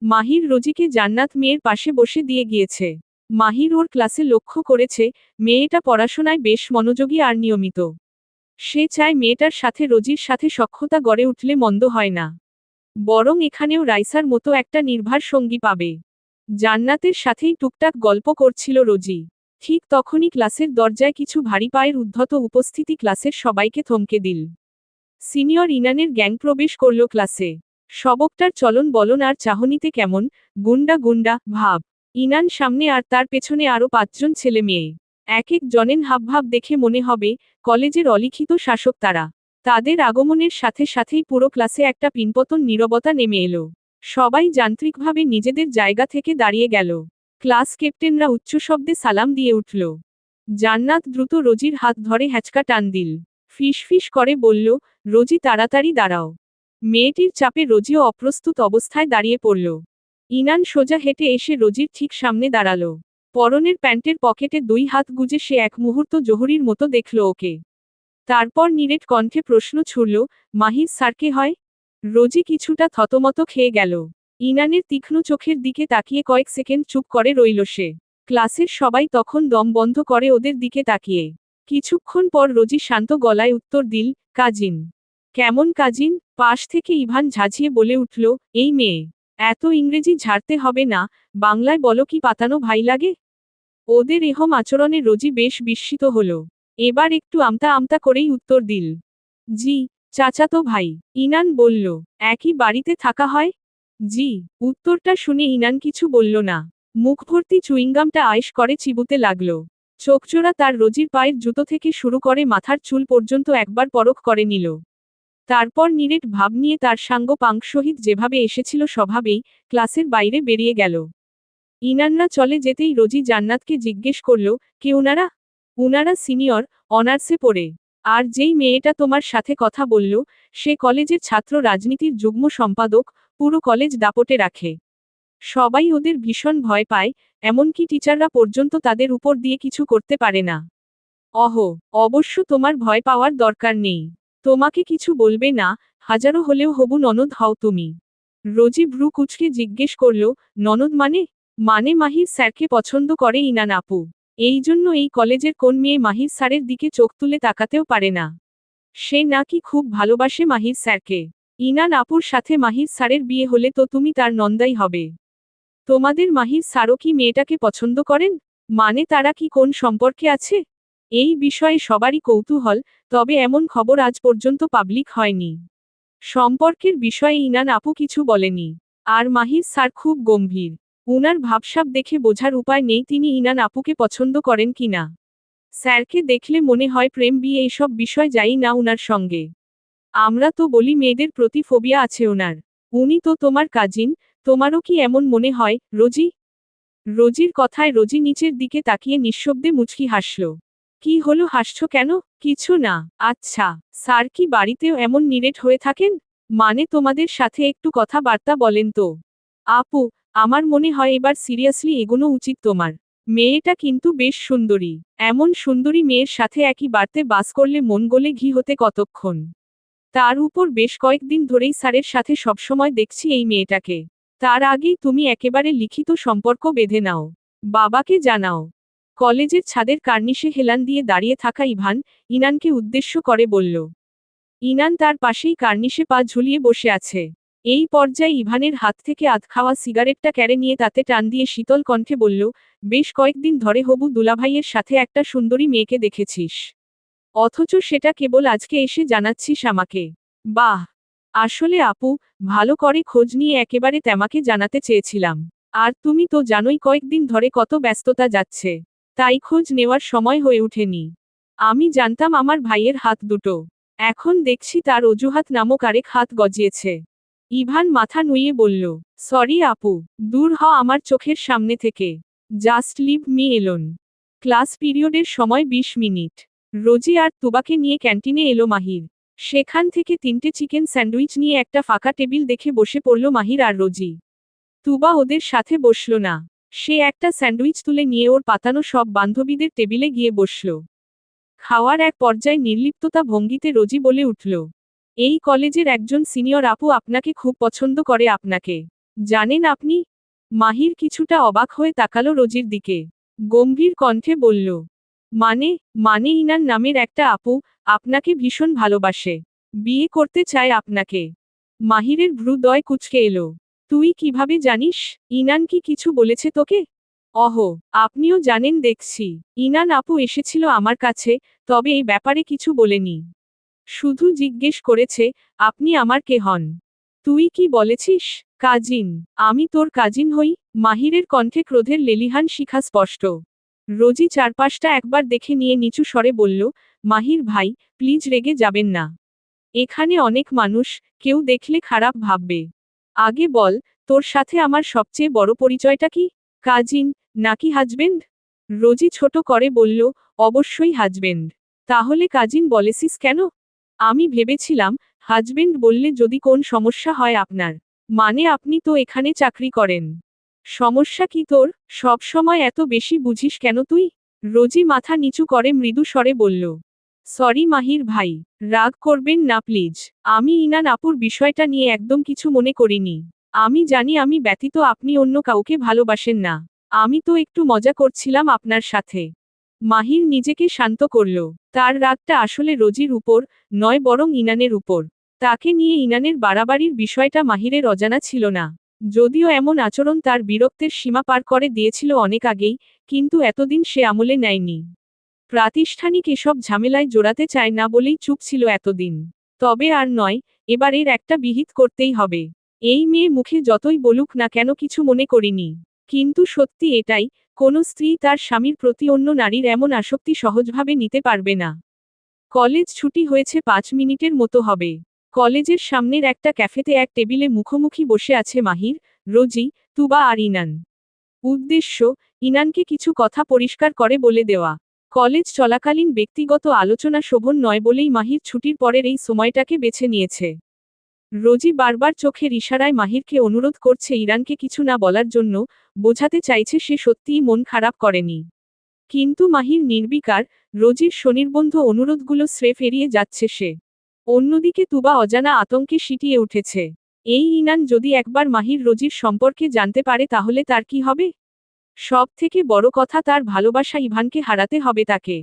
মাহির রোজিকে জান্নাত মেয়ের পাশে বসে দিয়ে গিয়েছে। মাহির ওর ক্লাসে লক্ষ্য করেছে, মেয়েটা পড়াশোনায় বেশ মনোযোগী আর নিয়মিত। সে চায় মেয়েটার সাথে রোজির সাথে সখ্যতা গড়ে উঠলে মন্দ হয় না। বরং এখানেও রাইসার মতো একটা নির্ভর সঙ্গী পাবে। জান্নাতের সাথেই টুকটাক গল্প করছিল রোজি। ঠিক তখনই ক্লাসের দরজায় কিছু ভারী পায়ের উদ্ধত উপস্থিতি ক্লাসের সবাইকে থমকে দিল। সিনিয়র ইনানের গ্যাং প্রবেশ করল ক্লাসে। সবকটার চলন বলন আর চাহনিতে কেমন গুন্ডা গুন্ডা ভাব। ইনান সামনে আর তার পেছনে আরও 5 জন ছেলে মেয়ে। এক এক জনের হাবভাব দেখে মনে হবে কলেজের অলিখিত শাসক তারা। তাদের আগমনের সাথে সাথেই পুরো ক্লাসে একটা পিনপতন নীরবতা নেমে এলো। সবাই যান্ত্রিকভাবে নিজেদের জায়গা থেকে দাঁড়িয়ে গেল। ক্লাস ক্যাপ্টেনরা উচ্চশব্দে সালাম দিয়ে উঠল। জান্নাত দ্রুত রোজির হাত ধরে হ্যাচকা টান দিল। ফিসফিস করে বলল, রোজি তাড়াতাড়ি দাঁড়াও। মেয়েটির চাপে রোজিও অপ্রস্তুত অবস্থায় দাঁড়িয়ে পড়ল। ইনান সোজা হেঁটে এসে রোজির ঠিক সামনে দাঁড়ালো। পরনের প্যান্টের পকেটে 2 হাত গুজে সে এক মুহূর্ত জহুরির মতো দেখল ওকে। তারপর নিরেট কণ্ঠে প্রশ্ন ছুড়ল, মাহির স্যারকে হয়? রোজি কিছুটা থতমত খেয়ে গেল। ইনানের তীক্ষ্ণ চোখের দিকে তাকিয়ে কয়েক সেকেন্ড চুপ করে রইল সে। ক্লাসের সবাই তখন দম বন্ধ করে ওদের দিকে তাকিয়ে। কিছুক্ষণ পর রোজি শান্ত গলায় উত্তর দিল, কাজিন। কেমন কাজিন? পাশ থেকে ইভান ঝাঁঝিয়ে বলে উঠল, এই মেয়ে, এত ইংরেজি ঝাড়তে হবে না, বাংলায় বলো কি পাতানো ভাই লাগে? ওদের এহম আচরণে রোজি বেশ বিস্মিত হল। এবার একটু আমতা আমতা করেই উত্তর দিল, জি, চাচাতো ভাই। ইনান বলল, একই বাড়িতে থাকা হয়? জি। উত্তরটা শুনে ইনান কিছু বলল না। মুখ ভর্তি চুইংগামটা আয়েশ করে চিবুতে লাগল। চোখজোড়া তার রোজির পায়ের জুতো থেকে শুরু করে মাথার চুল পর্যন্ত একবার পরখ করে নিল। তারপর নিরেট ভাব নিয়ে তার সাঙ্গ পাঙ্ক সহিত যেভাবে এসেছিল স্বভাবেই ক্লাসের বাইরে বেরিয়ে গেল। ইনানরা চলে যেতেই রোজি জান্নাতকে জিজ্ঞেস করল, কে উনারা? উনারা সিনিয়র, অনার্সে পড়ে। আর যেই মেয়েটা তোমার সাথে কথা বলল, সে কলেজের ছাত্র রাজনীতির যুগ্ম সম্পাদক, পুরো কলেজ দাপটে রাখে। সবাই ওদের ভীষণ ভয় পায়, এমনকি টিচাররা পর্যন্ত তাদের উপর দিয়ে কিছু করতে পারে না। অবশ্য তোমার ভয় পাওয়ার দরকার নেই। তোমাকে কিছু বলবে না, হাজারো হলেও হবু ননদ হও তুমি। রোজি ভ্রু কুঁচকে জিজ্ঞেস করল, ননদ মানে? মানে মাহির স্যারকে পছন্দ করে ইনান আপু। এই জন্য এই কলেজের কোন মেয়ে মাহির স্যারের দিকে চোখ তুলে তাকাতেও পারে না। সে নাকি খুব ভালোবাসে মাহির স্যারকে। ইনান আপুর সাথে মাহির স্যারের বিয়ে হলে তো তুমি তার নন্দাই হবে। তোমাদের মাহির স্যারও কি মেয়েটাকে পছন্দ করেন? মানে তারা কি কোন সম্পর্কে আছে? এই বিষয়ে সবারই কৌতূহল, তবে এমন খবর আজ পর্যন্ত পাবলিক হয়নি। সম্পর্কের বিষয়ে ইনান আপু কিছু বলেনি। আর মাহির স্যার খুব গম্ভীর। উনার ভাবসাব দেখে বোঝার উপায় নেই তিনি ইনান আপুকে পছন্দ করেন কিনা। স্যারকে দেখলে মনে হয় প্রেম বিয়ে এইসব বিষয় যাই না উনার সঙ্গে। আমরা তো বলি মেয়েদের প্রতি ফোবিয়া আছে ওনার। উনি তো তোমার কাজিন, তোমারও কি এমন মনে হয়, রোজি? রোজির কথায় রোজি নিচের দিকে তাকিয়ে নিঃশব্দে মুচকি হাসল। কি হলো, হাসছো কেন? কিছু না। আচ্ছা, স্যার কি বাড়িতেও এমন নিরেট হয়ে থাকেন? মানে তোমাদের সাথে একটু কথাবার্তা বলেন তো? আপু, আমার মনে হয় এবার সিরিয়াসলি এগোনো উচিত তোমার। মেয়েটা কিন্তু বেশ সুন্দরী। এমন সুন্দরী মেয়ের সাথে একই বাড়িতে বাস করলে মন গলে ঘি হতে কতক্ষণ। তার উপর বেশ কয়েকদিন ধরেই স্যারের সাথে সবসময় দেখছি এই মেয়েটাকে। তার আগেই তুমি একেবারে লিখিত সম্পর্ক বেঁধে নাও। বাবাকে জানাও। কলেজের ছাদের কার্নিশে হেলান দিয়ে দাঁড়িয়ে থাকা ইভান, ইনানকে উদ্দেশ্য করে বলল। ইনান তার পাশেই কার্নিশে পা ঝুলিয়ে বসে আছে। এই পর্যায়ে ইভানের হাত থেকে আধ খাওয়া সিগারেটটা কেড়ে নিয়ে তাতে টান দিয়ে শীতল কণ্ঠে বলল, বেশ কয়েকদিন ধরে হবু দুলাভাইয়ের সাথে একটা সুন্দরী মেয়েকে দেখেছিস। অথচ সেটা কেবল আজকে এসে জানাচ্ছিস আমাকে। বাহ! আসলে আপু, ভালো করে খোঁজ নিয়ে একেবারে তেমাকে জানাতে চেয়েছিলাম। আর তুমি তো জানোই কয়েকদিন ধরে কত ব্যস্ততা যাচ্ছে। তাই খোঁজ নেওয়ার সময় হয়ে ওঠেনি। আমি জানতাম আমার ভাইয়ের হাত দুটো। এখন দেখছি তার অজুহাত নামক আরেক হাত গজিয়েছে। ইভান মাথা নুইয়ে বলল, সরি আপু, দূর হ আমার চোখের সামনে থেকে। Just leave me alone. Class পিরিয়ডের সময় 20 মিনিট। রোজি আর তুবাকে নিয়ে ক্যান্টিনে এলো মাহির। সেখান থেকে 3টে চিকেন স্যান্ডউইচ নিয়ে একটা ফাঁকা টেবিল দেখে বসে পড়ল মাহির আর রোজি। তুবা ওদের সাথে বসল না। সে একটা স্যান্ডউইচ তুলে নিয়ে ওর পাতানো সব বান্ধবীদের টেবিলে গিয়ে বসল। খাওয়ার এক পর্যায়ে নির্লিপ্ততা ভঙ্গিতে রোজি বলে উঠল, এই কলেজের একজন সিনিয়র আপু আপনাকে খুব পছন্দ করে আপনাকে। জানেন আপনি? মাহির কিছুটা অবাক হয়ে তাকালো রোজির দিকে। গম্ভীর কণ্ঠে বলল, মানে? মানে ইনান নামের একটা আপু আপনাকে ভীষণ ভালোবাসে, বিয়ে করতে চায় আপনাকে। মাহিরের ভ্রুদয় কুঁচকে এলো। তুই কিভাবে জানিস? ইনান কি কিছু বলেছে তোকে? অহ, আপনিও জানেন দেখছি। ইনান আপু এসেছিল আমার কাছে, তবে এই ব্যাপারে কিছু বলেনি। শুধু জিজ্ঞেস করেছে, আপনি আমার কে হন? তুই কি বলেছিস? কাজিন। আমি তোর কাজিন হই? মাহিরের কণ্ঠে ক্রোধের লেলিহান শিখা স্পষ্ট। রোজি চারপাশটা একবার দেখে নিয়ে নিচু স্বরে বলল, মাহির ভাই, প্লিজ রেগে যাবেন না। এখানে অনেক মানুষ, কেউ দেখলে খারাপ ভাববে। আগে বল, তোর সাথে আমার সবচেয়ে বড় পরিচয়টা কি? কাজিন, নাকি হাজবেন্ড? রোজি ছোট করে বলল, অবশ্যই হাজবেন্ড। তাহলে কাজিন বলেছিস কেন? আমি ভেবেছিলাম, হাজবেন্ড বললে যদি কোন সমস্যা হয় আপনার। মানে আপনি তো এখানে চাকরি করেন। সমস্যা কি তোর? সব সময় এত বেশি বুঝিস কেন তুই? রোজি মাথা নিচু করে মৃদু স্বরে বলল, সরি মাহির ভাই, রাগ করবেন না প্লিজ। আমি ইনান আপুর বিষয়টা নিয়ে একদম কিছু মনে করিনি। আমি জানি আমি ব্যতীত আপনি অন্য কাউকে ভালোবাসেন না। আমি তো একটু মজা করছিলাম আপনার সাথে। মাহির নিজেকে শান্ত করল। তার রাগটা আসলে রোজির উপর নয়, বরং ইনানের উপর। তাকে নিয়ে ইনানের বাড়াবাড়ির বিষয়টা মাহিরের অজানা ছিল না। যদিও এমন আচরণ তার বিরক্তের সীমা পার করে দিয়েছিল অনেক আগেই, কিন্তু এতদিন সে আমলে নেয়নি। প্রাতিষ্ঠানিক এসব ঝামেলায় জড়াতে চায় না বলেই চুপ ছিল এতদিন। তবে আর নয়, এবার এর একটা বিহিত করতেই হবে। এই মেয়ে মুখে যতই বলুক না কেন কিছু মনে করিনি। কিন্তু সত্যি এটাই, কোনো স্ত্রী তার স্বামীর প্রতি অন্য নারীর এমন আসক্তি সহজভাবে নিতে পারবে না। কলেজ ছুটি হয়েছে 5 মিনিটের মতো হবে। কলেজের সামনের একটা ক্যাফেতে এক টেবিলে মুখোমুখি বসে আছে মাহির, রোজি, তুবা আর ইনান। উদ্দেশ্য, ইনানকে কিছু কথা পরিষ্কার করে বলে দেওয়া। কলেজ চলাকালীন ব্যক্তিগত আলোচনা শোভন নয় বলেই মাহির ছুটির পরের এই সময়টাকে বেছে নিয়েছে। রোজি বারবার চোখের ইশারায় মাহিরকে অনুরোধ করছে ইরানকে কিছু না বলার জন্য, বোঝাতে চাইছে সে সত্যিই মন খারাপ করেনি। কিন্তু মাহির নির্বিকার, রোজির স্বনির্বন্ধ অনুরোধগুলো স্রেফ এড়িয়ে যাচ্ছে সে। অন্যদিকে তুবা অজানা আতঙ্কে সিটিয়ে উঠেছে। এই ইনান যদি একবার মাহির রোজির সম্পর্কে জানতে পারে তাহলে তার কি হবে? সব থেকে বড় কথা তার ভালোবাসা ইভানকে হারাতে হবে তাকে।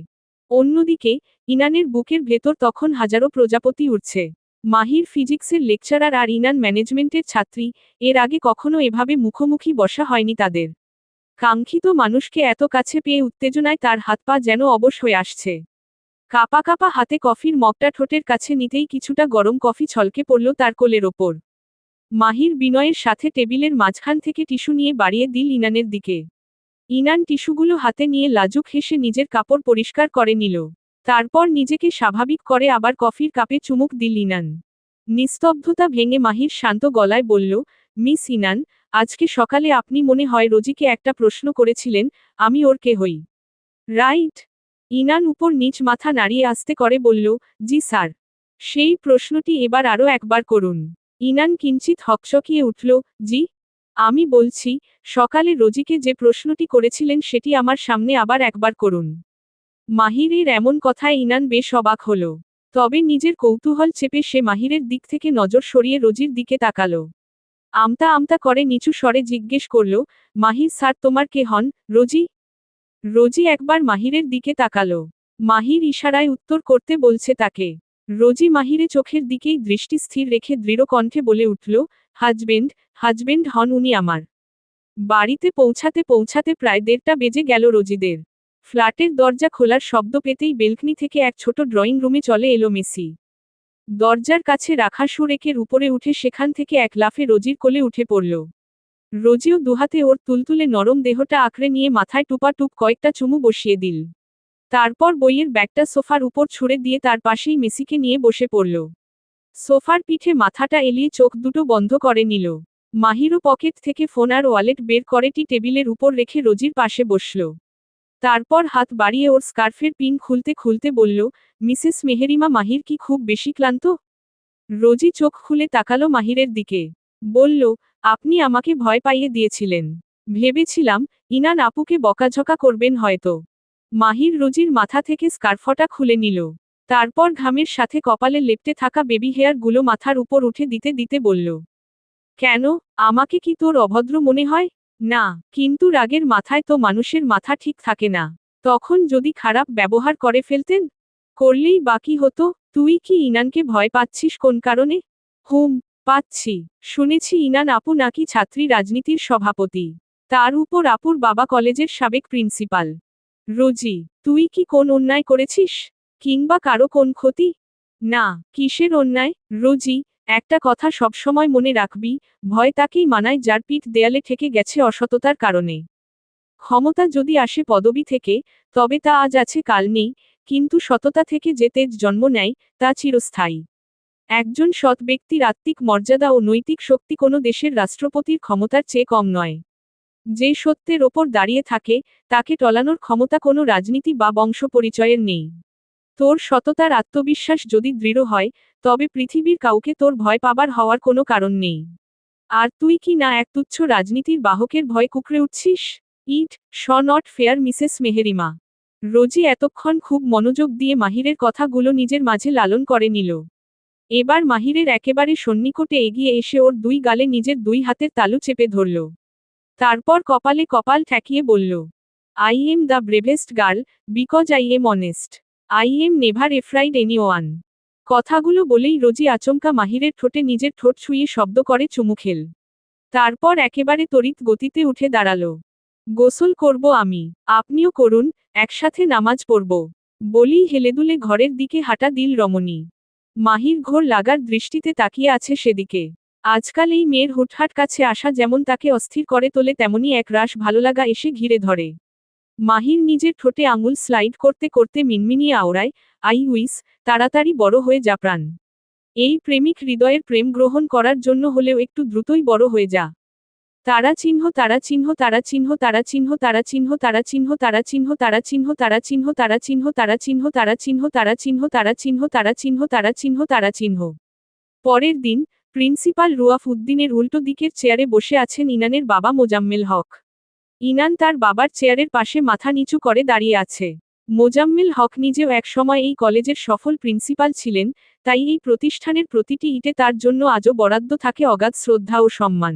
অন্যদিকে, ইনানের বুকের ভেতর তখন হাজারো প্রজাপতি উঠছে। মাহির ফিজিক্সের লেকচারার আর ইনান ম্যানেজমেন্টের ছাত্রী, এর আগে কখনো এভাবে মুখোমুখি বসা হয়নি তাদের। কাঙ্ক্ষিত মানুষকে এত কাছে পেয়ে উত্তেজনায় তার হাত পা যেন অবশ হয়ে আসছে। কাপা কাপা হাতে কফির মগটা ঠোঁটের কাছে নিতেই কিছুটা গরম কফি ছলকে পড়ল তার কোলের ওপর। মাহির বিনয়ের সাথে টেবিলের মাঝখান থেকে টিস্যু নিয়ে বাড়িয়ে দিল ইনানের দিকে। ইনান টিস্যুগুলো হাতে নিয়ে লাজুক হেসে নিজের কাপড় পরিষ্কার করে নিল। তারপর নিজেকে স্বাভাবিক করে আবার কফির কাপে চুমুক দিল ইনান। নিস্তব্ধতা ভেঙে মাহির শান্ত গলায় বলল, মিস ইনান, আজকে সকালে আপনি মনে হয় রোজিকে একটা প্রশ্ন করেছিলেন, আমি ওর কে হই। রাইট? ইনান উপর নিচ মাথা নাড়িয়ে আস্তে করে বলল, জি স্যার। সেই প্রশ্নটি এবার আরও একবার করুন। ইনান কিঞ্চিত হকচকিয়ে উঠল, জি? আমি বলছি, সকালে রোজিকে যে প্রশ্নটি করেছিলেন সেটি আমার সামনে আবার একবার করুন। মাহিরের এমন কথায় ইনান বেশ অবাক হল। তবে নিজের কৌতূহল চেপে সে মাহিরের দিক থেকে নজর সরিয়ে রোজির দিকে তাকালো। আমতা আমতা করে নিচু স্বরে জিজ্ঞেস করল, মাহির স্যার তোমার কে হন, রোজি? রোজি একবার মাহিরের দিকে তাকালো। মাহির ইশারায় উত্তর করতে বলছে তাকে। রোজি মাহিরে চোখের দিকেই দৃষ্টি স্থির রেখে দৃঢ় কণ্ঠে বলে উঠল, হাজবেন্ড, হাজবেন্ড হন উনি আমার। বাড়িতে পৌঁছাতে পৌঁছাতে প্রায় 1:30 বেজে গেল রোজিদের। ফ্ল্যাটের দরজা খোলার শব্দ পেতেই বেলকনি থেকে এক ছোট ড্রয়িং রুমে চলে এলো মেসি। দরজার কাছে রাখা সুরেকের উপরে উঠে সেখান থেকে এক লাফে রোজির কোলে উঠে পড়ল। রোজিও দুহাতে ওর তুলতুলে নরম দেহটা আঁকড়ে নিয়ে মাথায় টুপাটুপ কয়েকটা চুমু বসিয়ে দিল। তারপর বইয়ের ব্যাগটা সোফার উপর ছুঁড়ে দিয়ে তার পাশেই মেসিকে নিয়ে বসে পড়ল। সোফার পিঠে মাথাটা এলিয়ে চোখ দুটো বন্ধ করে নিল। মাহিরও পকেট থেকে ফোন আর ওয়ালেট বের করে টি টেবিলের উপর রেখে রোজির পাশে বসল। তারপর হাত বাড়িয়ে ওর স্কার্ফের পিন খুলতে খুলতে বলল, মিসেস মেহেরিমা মাহির কি খুব বেশি ক্লান্ত? রোজি চোখ খুলে তাকালো মাহিরের দিকে। বলল, আপনি আমাকে ভয় পাইয়ে দিয়েছিলেন। ভেবেছিলাম, ইনান আপুকে বকাঝকা করবেন হয়তো। মাহির রোজির মাথা থেকে স্কার্ফটা খুলে নিল। তারপর ঘামের সাথে কপালে লেপ্টে থাকা বেবি হেয়ার গুলো মাথার উপর উঠে দিতে দিতে বলল, কেন, আমাকে কি তোর অভদ্র মনে হয়? না, কিন্তু রাগের মাথায় তো মানুষের মাথা ঠিক থাকে না। তখন যদি খারাপ ব্যবহার করে ফেলতেন? করলেই বাকি হতো। তুই কি ইনানকে ভয় পাচ্ছিস কোন কারণে? হুম, পাচ্ছি। শুনেছি ইনান আপু নাকি ছাত্রী রাজনীতির সভাপতি। তার উপর আপুর বাবা কলেজের সাবেক প্রিন্সিপাল। রোজি, তুই কি কোন অন্যায় করেছিস? কিংবা কারো কোন ক্ষতি? না, কিসের অন্যায়? রোজি, একটা কথা সবসময় মনে রাখবি, ভয় তাকেই মানায় যার পিঠ দেয়ালে ঠেকে গেছে অসততার কারণে। ক্ষমতা যদি আসে পদবি থেকে, তবে তা আজ আছে কাল নেই, কিন্তু সততা থেকে যে তেজ জন্ম নেয়, তা চিরস্থায়ী। একজন সৎ ব্যক্তির আত্মিক মর্যাদা ও নৈতিক শক্তি কোনো দেশের রাষ্ট্রপতির ক্ষমতার চেয়ে কম নয়। যে সত্যের ওপর দাঁড়িয়ে থাকে, তাকে টলানোর ক্ষমতা কোনো রাজনীতি বা বংশ পরিচয়ের নেই। তোর সততার আত্মবিশ্বাস যদি দৃঢ় হয়, তবে পৃথিবীর কাউকে তোর ভয় পাবার হওয়ার কোনো কারণ নেই। আর তুই কি না এক তুচ্ছ রাজনীতির বাহকের ভয় কুঁকড়ে উঠছিস? ইট শ নট ফেয়ার মিসেস মেহেরিমা। রোজি এতক্ষণ খুব মনোযোগ দিয়ে মাহিরের কথাগুলো নিজের মাঝে লালন করে নিল। এবার মাহিরের একেবারে সন্নিকটে এগিয়ে এসে ওর দুই গালে নিজের দুই হাতের তালু চেপে ধরল। তারপর কপালে কপাল ঠেকিয়ে বলল, I am the bravest girl, because I am honest. I am never afraid anyone. কথাগুলো বলেই রোজি আচমকা মাহিরের ঠোঁটে নিজের ঠোঁট ছুঁয়ে শব্দ করে চুমু খেল। তারপর একেবারে তড়িৎ গতিতে উঠে দাঁড়ালো। গোসল করব আমি, আপনিও করুন, একসাথে নামাজ পড়ব। বলেই হেলেদুলে ঘরের দিকে হাঁটা দিল রমণী। মাহির ঘোর লাগার দৃষ্টিতে তাকিয়ে আছে সেদিকে। আজকাল এই মেয়ের হুটহাট কাছে আসা যেমন তাকে অস্থির করে তোলে তেমনি এক রাশ ভালোলাগা এসে ঘিরে ধরে। মাহির নিজের ঠোঁটে আঙুল স্লাইড করতে করতে মিনমিনিয়ে আওড়ায়, আই উইস, তাড়াতাড়ি বড় হয়ে যা প্রাণ। এই প্রেমিক হৃদয়ের প্রেম গ্রহণ করার জন্য হলেও একটু দ্রুতই বড় হয়ে যা। তারা চিহ্ন তারা চিহ্ন তারা চিহ্ন তারা চিহ্ন তারা চিহ্ন তারা চিহ্ন তারা চিহ্ন তারা চিহ্ন তারা চিহ্ন তারা চিহ্ন তারা চিহ্ন তারা চিহ্ন তারা চিহ্ন তারা চিহ্ন তারা চিহ্ন তারা চিহ্ন তারা চিহ্ন। পরের দিন, প্রিন্সিপাল রুয়াফ উদ্দিনের উল্টো দিকের চেয়ারে বসে আছেন ইনানের বাবা মোজাম্মেল হক। ইনান তার বাবার চেয়ারের পাশে মাথা নিচু করে দাঁড়িয়ে আছে। মোজাম্মেল হক নিজেও একসময় এই কলেজের সফল প্রিন্সিপাল ছিলেন, তাই এই প্রতিষ্ঠানের প্রতিটি ইটে তার জন্য আজও বরাদ্দ থাকে অগাধ শ্রদ্ধা ও সম্মান।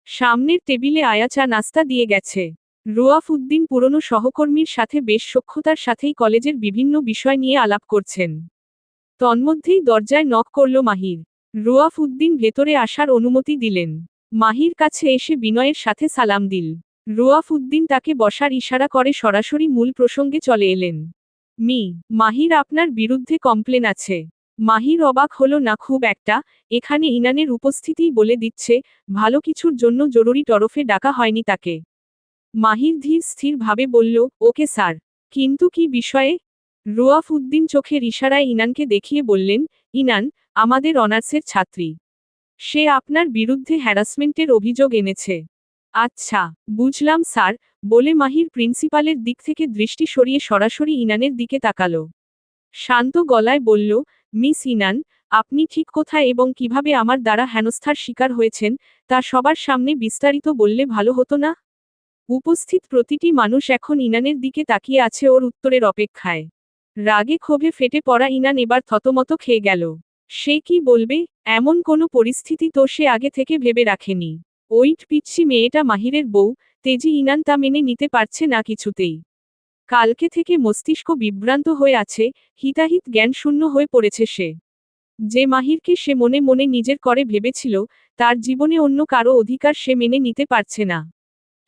সামনের টেবিলে আয়া চা নাস্তা দিয়ে গেছে। রুয়াফ উদ্দিন পুরনো সহকর্মীর সাথে বেশ সখ্যতার সাথেই কলেজের বিভিন্ন বিষয় নিয়ে আলাপ করছেন। তন্মধ্যেই দরজায় নক করল মাহির। রুয়াফ উদ্দিন ভেতরে আসার অনুমতি দিলেন। মাহির কাছে এসে বিনয়ের সাথে সালাম দিল। রুয়াফ উদ্দিন তাকে বসার ইশারা করে সরাসরি মূল প্রসঙ্গে চলে এলেন। মাহির আপনার বিরুদ্ধে কমপ্লেন আছে। মাহির অবাক হলো না খুব একটা, এখানে ইনানের উপস্থিতিই বলে দিচ্ছে, ভালো কিছুর জন্য জরুরি তরফে ডাকা হয়নি তাকে। মাহির ধীর স্থির ভাবে বলল, ওকে স্যার। কিন্তু কি বিষয়ে? রুয়াফ উদ্দিন চোখের ইশারায় ইনানকে দেখিয়ে বললেন, ইনান, আমাদের অনার্সের ছাত্রী। সে আপনার বিরুদ্ধে হ্যারাসমেন্টের অভিযোগ এনেছে। আচ্ছা, বুঝলাম স্যার, বলে মাহির প্রিন্সিপালের দিক থেকে দৃষ্টি সরিয়ে সরাসরি ইনানের দিকে তাকালো। শান্ত গলায় বলল, মিস ইনান, আপনি ঠিক কোথায় এবং কিভাবে আমার দ্বারা হেনস্থার শিকার হয়েছেন, তা সবার সামনে বিস্তারিত বললে ভালো হতো না? উপস্থিত প্রতিটি মানুষ এখন ইনানের দিকে তাকিয়ে আছে ওর উত্তরের অপেক্ষায়। রাগে ক্ষোভে ফেটে পড়া ইনান এবার থতমত খেয়ে গেল। সে কি বলবে? এমন কোনো পরিস্থিতি তো সে আগে থেকে ভেবে রাখেনি। ওইট পিচ্ছি মেয়েটা মাহিরের বউ, তেজি ইনান তা মেনে নিতে পারছে না কিছুতেই। কালকে থেকে মস্তিষ্ক বিভ্রান্ত হয়ে আছে, হিতাহিত জ্ঞান শূন্য হয়ে পড়েছে সে। যে মাহিরকে সে মনে মনে নিজের করে ভেবেছিল, তার জীবনে অন্য কারো অধিকার সে মেনে নিতে পারছে না।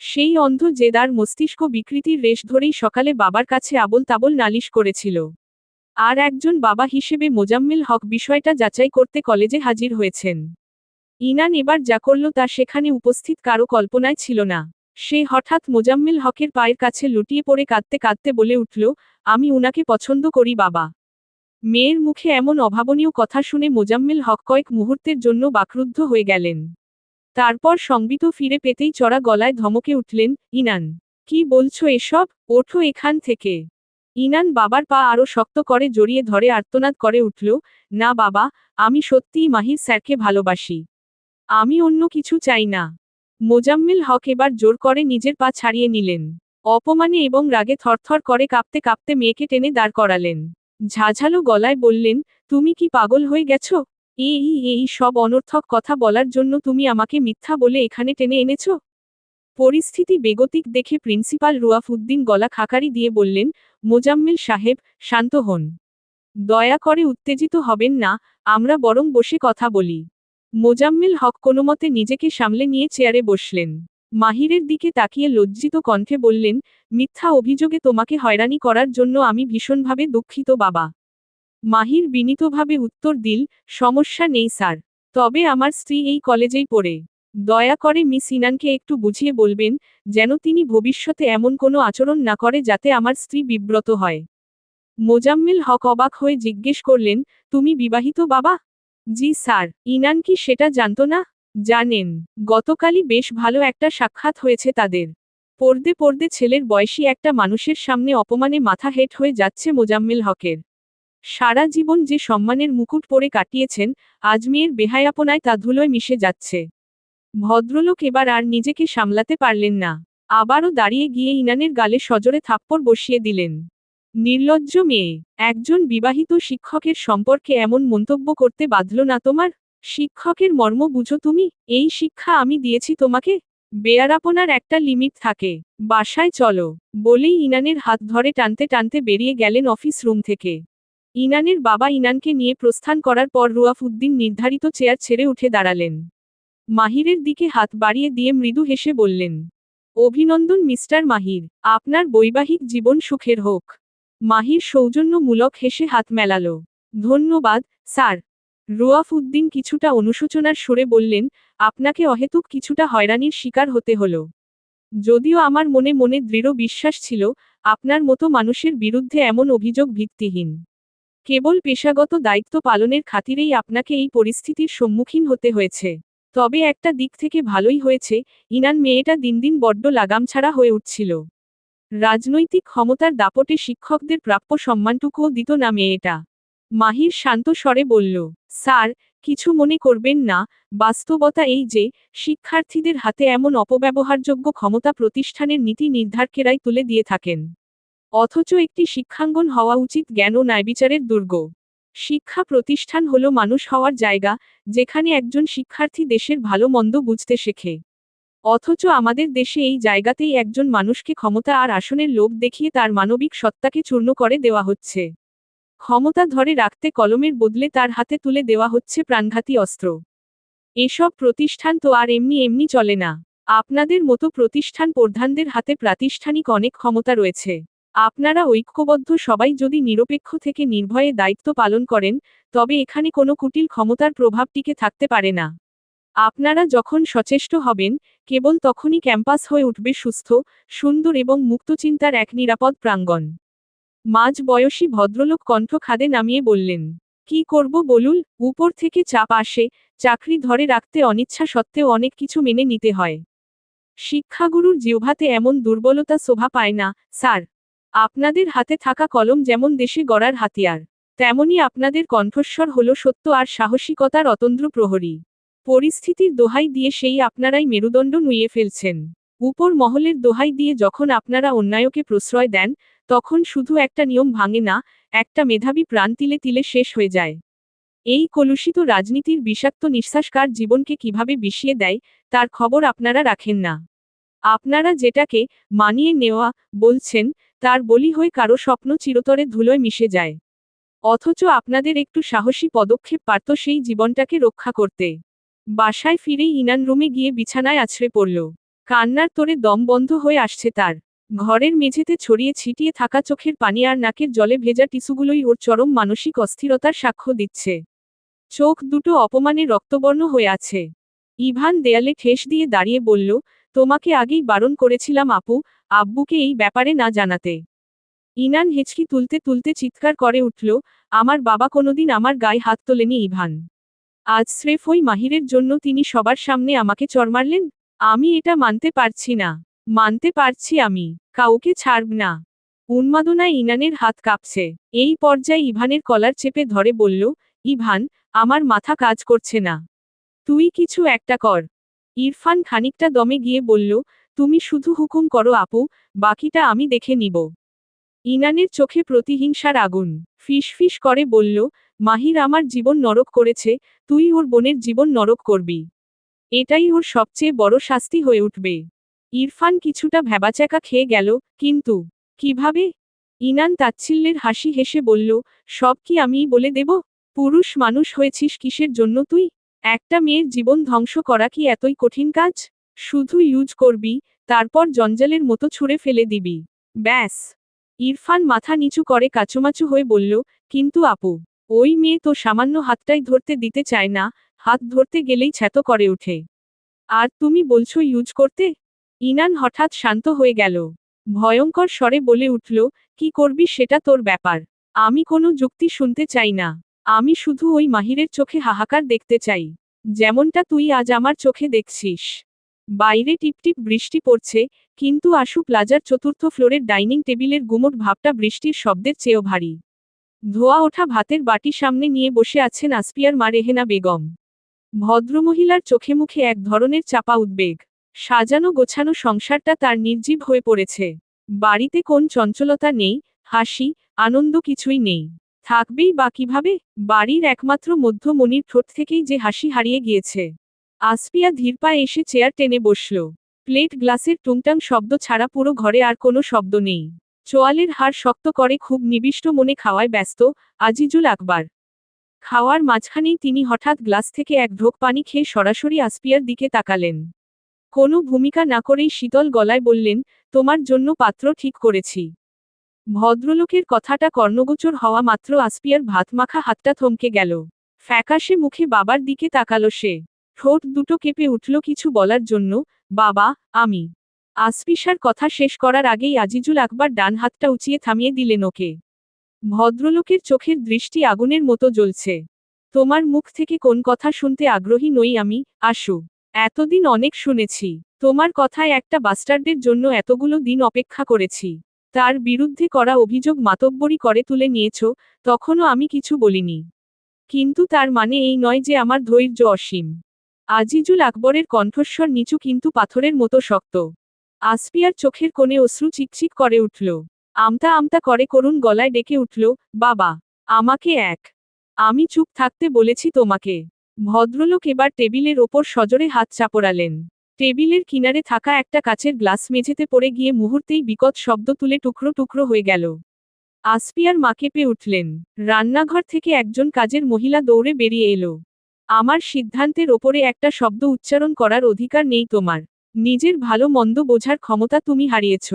সেই অন্ধ জেদার মস্তিষ্ক বিকৃতির রেশ ধরেই সকালে বাবার কাছে আবোল তাবোল নালিশ করেছিল। আর একজন বাবা হিসেবে মোজাম্মেল হক বিষয়টা যাচাই করতে কলেজে হাজির হয়েছেন। ইনান এবার যা করল তা সেখানে উপস্থিত কারো কল্পনায় ছিল না। সে হঠাৎ মোজাম্মেল হকের পায়ের কাছে লুটিয়ে পড়ে কাঁদতে কাঁদতে বলে উঠল, আমি উনাকে পছন্দ করি বাবা। মেয়ের মুখে এমন অভাবনীয় কথা শুনে মোজাম্মেল হক কয়েক মুহূর্তের জন্য বাকরুদ্ধ হয়ে গেলেন। তারপর সংবিত ফিরে পেতেই চড়া গলায় ধমকে উঠলেন, ইনান, কি বলছো এসব? ওঠো এখান থেকে। ইনান বাবার পা আরো শক্ত করে জড়িয়ে ধরে আর্তনাদ করে উঠল, না বাবা, আমি সত্যিই মাহির স্যারকে ভালোবাসি। আমি অন্য কিছু চাই না। মোজাম্মেল হক এবার জোর করে নিজের পা ছাড়িয়ে নিলেন। অপমানে এবং রাগে থরথর করে কাঁপতে কাঁপতে মেয়েকে টেনে দাঁড় করালেন। ঝাঝালো গলায় বললেন, তুমি কি পাগল হয়ে গেছো? এই সব অনর্থক কথা বলার জন্য তুমি আমাকে মিথ্যা বলে এখানে টেনে এনেছ? পরিস্থিতি বেগতিক দেখে প্রিন্সিপাল রুয়াফ উদ্দিন গলা খাকারি দিয়ে বললেন, মোজাম্মেল সাহেব, শান্ত হন। দয়া করে উত্তেজিত হবেন না, আমরা বরং বসে কথা বলি। মোজাম্মেল হক কোনোমতে নিজেকে সামলে নিয়ে চেয়ারে বসলেন। মাহিরের দিকে তাকিয়ে লজ্জিত কণ্ঠে বললেন, মিথ্যা অভিযোগে তোমাকে হয়রানি করার জন্য আমি ভীষণভাবে দুঃখিত বাবা। মাহির বিনীতভাবে উত্তর দিল, সমস্যা নেই স্যার। তবে আমার স্ত্রী এই কলেজেই পড়ে। দয়া করে মিস ইনানকে একটু বুঝিয়ে বলবেন, যেন তিনি ভবিষ্যতে এমন কোনো আচরণ না করে যাতে আমার স্ত্রী বিব্রত হয়। মোজাম্মেল হক অবাক হয়ে জিজ্ঞেস করলেন, তুমি বিবাহিত বাবা? জি স্যার। ইনান কি সেটা জানতো না? জানেন। গতকালই বেশ ভালো একটা সাক্ষাৎ হয়েছে তাদের। পড়তে পড়তে ছেলের বয়সী একটা মানুষের সামনে অপমানে মাথা হেঁট হয়ে যাচ্ছে মোজাম্মেল হকের। সারা জীবন যে সম্মানের মুকুট পরে কাটিয়েছেন, আজ মেয়ের বেহায়াপনায় তা ধুলোয় মিশে যাচ্ছে। ভদ্রলোক এবার আর নিজেকে সামলাতে পারলেন না। আবারও দাঁড়িয়ে গিয়ে ইনানের গালে সজোরে থাপ্পড় বসিয়ে দিলেন। নির্লজ্জ মেয়ে, একজন বিবাহিত শিক্ষকের সম্পর্কে এমন মন্তব্য করতে বাধল না তোমার? শিক্ষকের মর্ম বুঝো তুমি? এই শিক্ষা আমি দিয়েছি তোমাকে? বেয়ারাপনার একটা লিমিট থাকে। বাসায় চলো, বলেই ইনানের হাত ধরে টানতে টানতে বেরিয়ে গেলেন অফিস রুম থেকে। ইনানের বাবা ইনানকে নিয়ে প্রস্থান করার পর রুয়াফ উদ্দিন নির্ধারিত চেয়ার ছেড়ে উঠে দাঁড়ালেন। মাহিরের দিকে হাত বাড়িয়ে দিয়ে মৃদু হেসে বললেন, অভিনন্দন মিস্টার মাহির, আপনার বৈবাহিক জীবন সুখের হোক। মাহির সৌজন্যমূলক হেসে হাত মেলাল। ধন্যবাদ, স্যার। রুয়াফ উদ্দিন কিছুটা অনুশোচনার সুরে বললেন, আপনাকে অহেতুক কিছুটা হয়রানির শিকার হতে হলো। যদিও আমার মনে মনে দৃঢ় বিশ্বাস ছিল, আপনার মতো মানুষের বিরুদ্ধে এমন অভিযোগ ভিত্তিহীন। কেবল পেশাগত দায়িত্ব পালনের খাতিরেই আপনাকে এই পরিস্থিতির সম্মুখীন হতে হয়েছে। তবে একটা দিক থেকে ভালোই হয়েছে, ইনান মেয়েটা দিন দিন বড্ড লাগামছাড়া হয়ে উঠছিল। রাজনৈতিক ক্ষমতার দাপটে শিক্ষকদের প্রাপ্য সম্মানটুকুও দিত না মেয়েটা। মাহির শান্ত স্বরে বলল, স্যার, কিছু মনে করবেন না, বাস্তবতা এই যে, শিক্ষার্থীদের হাতে এমন অপব্যবহারযোগ্য ক্ষমতা প্রতিষ্ঠানের নীতি নির্ধারকেরাই তুলে দিয়ে থাকেন। অথচ একটি শিক্ষাঙ্গন হওয়া উচিত জ্ঞান ও ন্যায়বিচারের দুর্গ। শিক্ষা প্রতিষ্ঠান হলো মানুষ হওয়ার জায়গা, যেখানে একজন শিক্ষার্থী দেশের ভালো মন্দ বুঝতে শেখে। অথচ আমাদের দেশে এই জায়গাতেই একজন মানুষকে ক্ষমতা আর আসনের লোভ দেখিয়ে তার মানবিক সত্তাকে চূর্ণ করে দেওয়া হচ্ছে। ক্ষমতা ধরে রাখতে কলমের বদলে তার হাতে তুলে দেওয়া হচ্ছে প্রাণঘাতী অস্ত্র। এসব প্রতিষ্ঠান তো আর এমনি এমনি চলে না। আপনাদের মতো প্রতিষ্ঠান প্রধানদের হাতে প্রাতিষ্ঠানিক অনেক ক্ষমতা রয়েছে। আপনারা ঐক্যবদ্ধ সবাই যদি নিরপেক্ষ থেকে নির্ভয়ে দায়িত্ব পালন করেন, তবে এখানে কোনো কুটিল ক্ষমতার প্রভাব টিকে থাকতে পারে না। আপনারা যখন সচেষ্ট হবেন, কেবল তখনই ক্যাম্পাস হয়ে উঠবে সুস্থ, সুন্দর এবং মুক্তচিন্তার এক নিরাপদ প্রাঙ্গণ। মাঝ বয়সী ভদ্রলোক কণ্ঠ খাদে নামিয়ে বললেন, কি করব বলুন, উপর থেকে চাপ আসে, চাকরি ধরে রাখতে অনিচ্ছা সত্ত্বেও অনেক কিছু মেনে নিতে হয়। শিক্ষাগুরুর জিহ্বাতে এমন দুর্বলতা শোভা পায় না, স্যার। আপনাদের হাতে থাকা কলম যেমন দেশে গড়ার হাতিয়ার, তেমনি আপনাদের কণ্ঠস্বর হল সত্য আর সাহসিকতার অতন্দ্র প্রহরী। পরিস্থিতির দোহাই দিয়ে সেই আপনারাই মেরুদণ্ড নুইয়ে ফেলছেন। উপর মহলের দোহাই দিয়ে যখন আপনারা অন্যায়কে প্রশ্রয় দেন, তখন শুধু একটা নিয়ম ভাঙে না, একটা মেধাবী প্রাণ তিলে তিলে শেষ হয়ে যায়। এই কলুষিত রাজনীতির বিষাক্ত নিঃশ্বাস কার জীবনকে কিভাবে বিষিয়ে দেয়, তার খবর আপনারা রাখেন না। আপনারা যেটাকে মানিয়ে নেওয়া বলছেন, তার বলি হয়ে কারো স্বপ্ন চিরতরে ধুলোয় মিশে যায়। অথচ আপনাদের একটু সাহসী পদক্ষেপ পারত সেই জীবনটাকে রক্ষা করতে। বাসায় ফিরেই ইনান রুমে গিয়ে বিছানায় আছড়ে পড়ল। কান্নার তোরে দম বন্ধ হয়ে আসছে তার। ঘরের মেঝেতে ছড়িয়ে ছিটিয়ে থাকা চোখের পানি আর নাকের জলে ভেজা টিস্যুগুলোই ওর চরম মানসিক অস্থিরতার সাক্ষ্য দিচ্ছে। চোখ দুটো অপমানে রক্তবর্ণ হয়ে আছে। ইভান দেয়ালে ঠেস দিয়ে দাঁড়িয়ে বলল, তোমাকে আগেই বারণ করেছিলাম আপু, আব্বুকে এই ব্যাপারে না জানাতে। ইনান হেঁচকি তুলতে তুলতে চিৎকার করে উঠল, আমার বাবা কোনোদিন আমার গায়ে হাত তোলেনি ইভান। আজ স্রেফ ওই মাহিরের জন্য তিনি সবার সামনে আমাকে চড় মারলেন? আমি এটা মানতে পারছি না। মানতে পারছি আমি। কাউকে ছাড়ব না। উন্মাদনায় ইনানের হাত কাঁপছে। এই পর্যায়ে ইভানের কলার চেপে ধরে বলল, ইভান, আমার মাথা কাজ করছে না। তুই কিছু একটা কর। ইরফান খানিকটা দমে গিয়ে বলল, তুমি শুধু হুকুম করো আপু, বাকিটা আমি দেখে নিব। ইনানের চোখে প্রতিহিংসার আগুন। ফিসফিস করে বলল, মাহির আমার জীবন নরক করেছে, তুই ওর বোনের জীবন নরক করবি। এটাই ওর সবচেয়ে বড় শাস্তি হয়ে উঠবে। ইরফান কিছুটা ভ্যাবাচ্যাকা খেয়ে গেল, কিন্তু কিভাবে? ইনান তাচ্ছিল্যের হাসি হেসে বলল, সব কি আমিই বলে দেব? পুরুষ মানুষ হয়েছিস কিসের জন্য তুই? একটা মেয়ের জীবন ধ্বংস করা কি এতই কঠিন কাজ? শুধু ইউজ করবি, তারপর জঞ্জালের মতো ছুঁড়ে ফেলে দিবি। ব্যাস। ইরফান মাথা নিচু করে কাচুমাচু হয়ে বলল, কিন্তু আপু, ওই মেয়ে তো সামান্য হাতটাই ধরতে দিতে চায় না, হাত ধরতে গেলেই ছ্যাতো করে ওঠে। আর তুমি বলছো ইউজ করতে? ইনান হঠাৎ শান্ত হয়ে গেল। ভয়ঙ্কর স্বরে বলে উঠল, কি করবি সেটা তোর ব্যাপার। আমি কোনো যুক্তি শুনতে চাই না। আমি শুধু ওই মাহিরের চোখে হাহাকার দেখতে চাই, যেমনটা তুই আজ আমার চোখে দেখছিস। বাইরে টিপটিপ বৃষ্টি পড়ছে, কিন্তু আশু প্লাজার চতুর্থ ফ্লোরের ডাইনিং টেবিলের গুমোট ভাবটা বৃষ্টির শব্দের চেয়েও ভারী। ধোয়া ওঠা ভাতের বাটি সামনে নিয়ে বসে আছেন আসপিয়ার মা রেহেনা বেগম। ভদ্রমহিলার চোখে মুখে এক ধরনের চাপা উদ্বেগ। সাজানো গোছানো সংসারটা তার নির্জীব হয়ে পড়েছে। বাড়িতে কোন চঞ্চলতা নেই, হাসি, আনন্দ কিছুই নেই। থাকবেই বা কিভাবে? বাড়ির একমাত্র মধ্যমণির ঠোঁট থেকেই যে হাসি হারিয়ে গিয়েছে। আসপিয়া ধীর পায়ে এসে চেয়ার টেনে বসল। প্লেট গ্লাসের টুংটাং শব্দ ছাড়া পুরো ঘরে আর কোনো শব্দ নেই। চোয়ালের হাড় শক্ত করে খুব নিবিষ্ট মনে খাওয়ায় ব্যস্ত আজিজুল আকবর। খাওয়ার মাঝখানেই তিনি হঠাৎ গ্লাস থেকে এক ঢোক পানি খেয়ে সরাসরি আসপিয়ার দিকে তাকালেন। কোনো ভূমিকা না করেই শীতল গলায় বললেন, তোমার জন্য পাত্র ঠিক করেছি। ভদ্রলোকের কথাটা কর্ণগোচর হওয়া মাত্র আসপিয়ার ভাতমাখা হাতটা থমকে গেল। ফ্যাকাশে মুখে বাবার দিকে তাকালো সে। ঠোঁট দুটো কেঁপে উঠল কিছু বলার জন্য, বাবা, আমি। আসপিসার কথা শেষ করার আগেই আজিজুল আকবর ডান হাতটা উঁচিয়ে থামিয়ে দিলেন ওকে। ভদ্রলোকের চোখের দৃষ্টি আগুনের মতো জ্বলছে। তোমার মুখ থেকে কোন কথা শুনতে আগ্রহী নই আমি, আশু। এতদিন অনেক শুনেছি। তোমার কথায় একটা বাস্টার্ডের জন্য এতগুলো দিন অপেক্ষা করেছি। তার বিরুদ্ধে করা অভিযোগ মাতব্বরি করে তুলে নিয়েছ, তখনও আমি কিছু বলিনি। কিন্তু তার মানে এই নয় যে আমার ধৈর্য অসীম। আজিজুল আকবরের কণ্ঠস্বর নিচু কিন্তু পাথরের মতো শক্ত। আসপিয়ার চোখের কোণে অশ্রু চিকচিক করে উঠল। আমতা আমতা করে করুণ গলায় ডেকে উঠল, বাবা, আমাকে এক। আমি চুপ থাকতে বলেছি তোমাকে। ভদ্রলোক এবার টেবিলের ওপর সজোরে হাত চাপড়ালেন। টেবিলের কিনারে থাকা একটা কাচের গ্লাস মেঝেতে পড়ে গিয়ে মুহূর্তেই বিকট শব্দ তুলে টুকরো টুকরো হয়ে গেল। আসপিয়ার মা কেঁপে উঠলেন। রান্নাঘর থেকে একজন কাজের মহিলা দৌড়ে বেরিয়ে এলো। আমার সিদ্ধান্তের ওপরে একটা শব্দ উচ্চারণ করার অধিকার নেই তোমার। নিজের ভালো মন্দ বোঝার ক্ষমতা তুমি হারিয়েছ।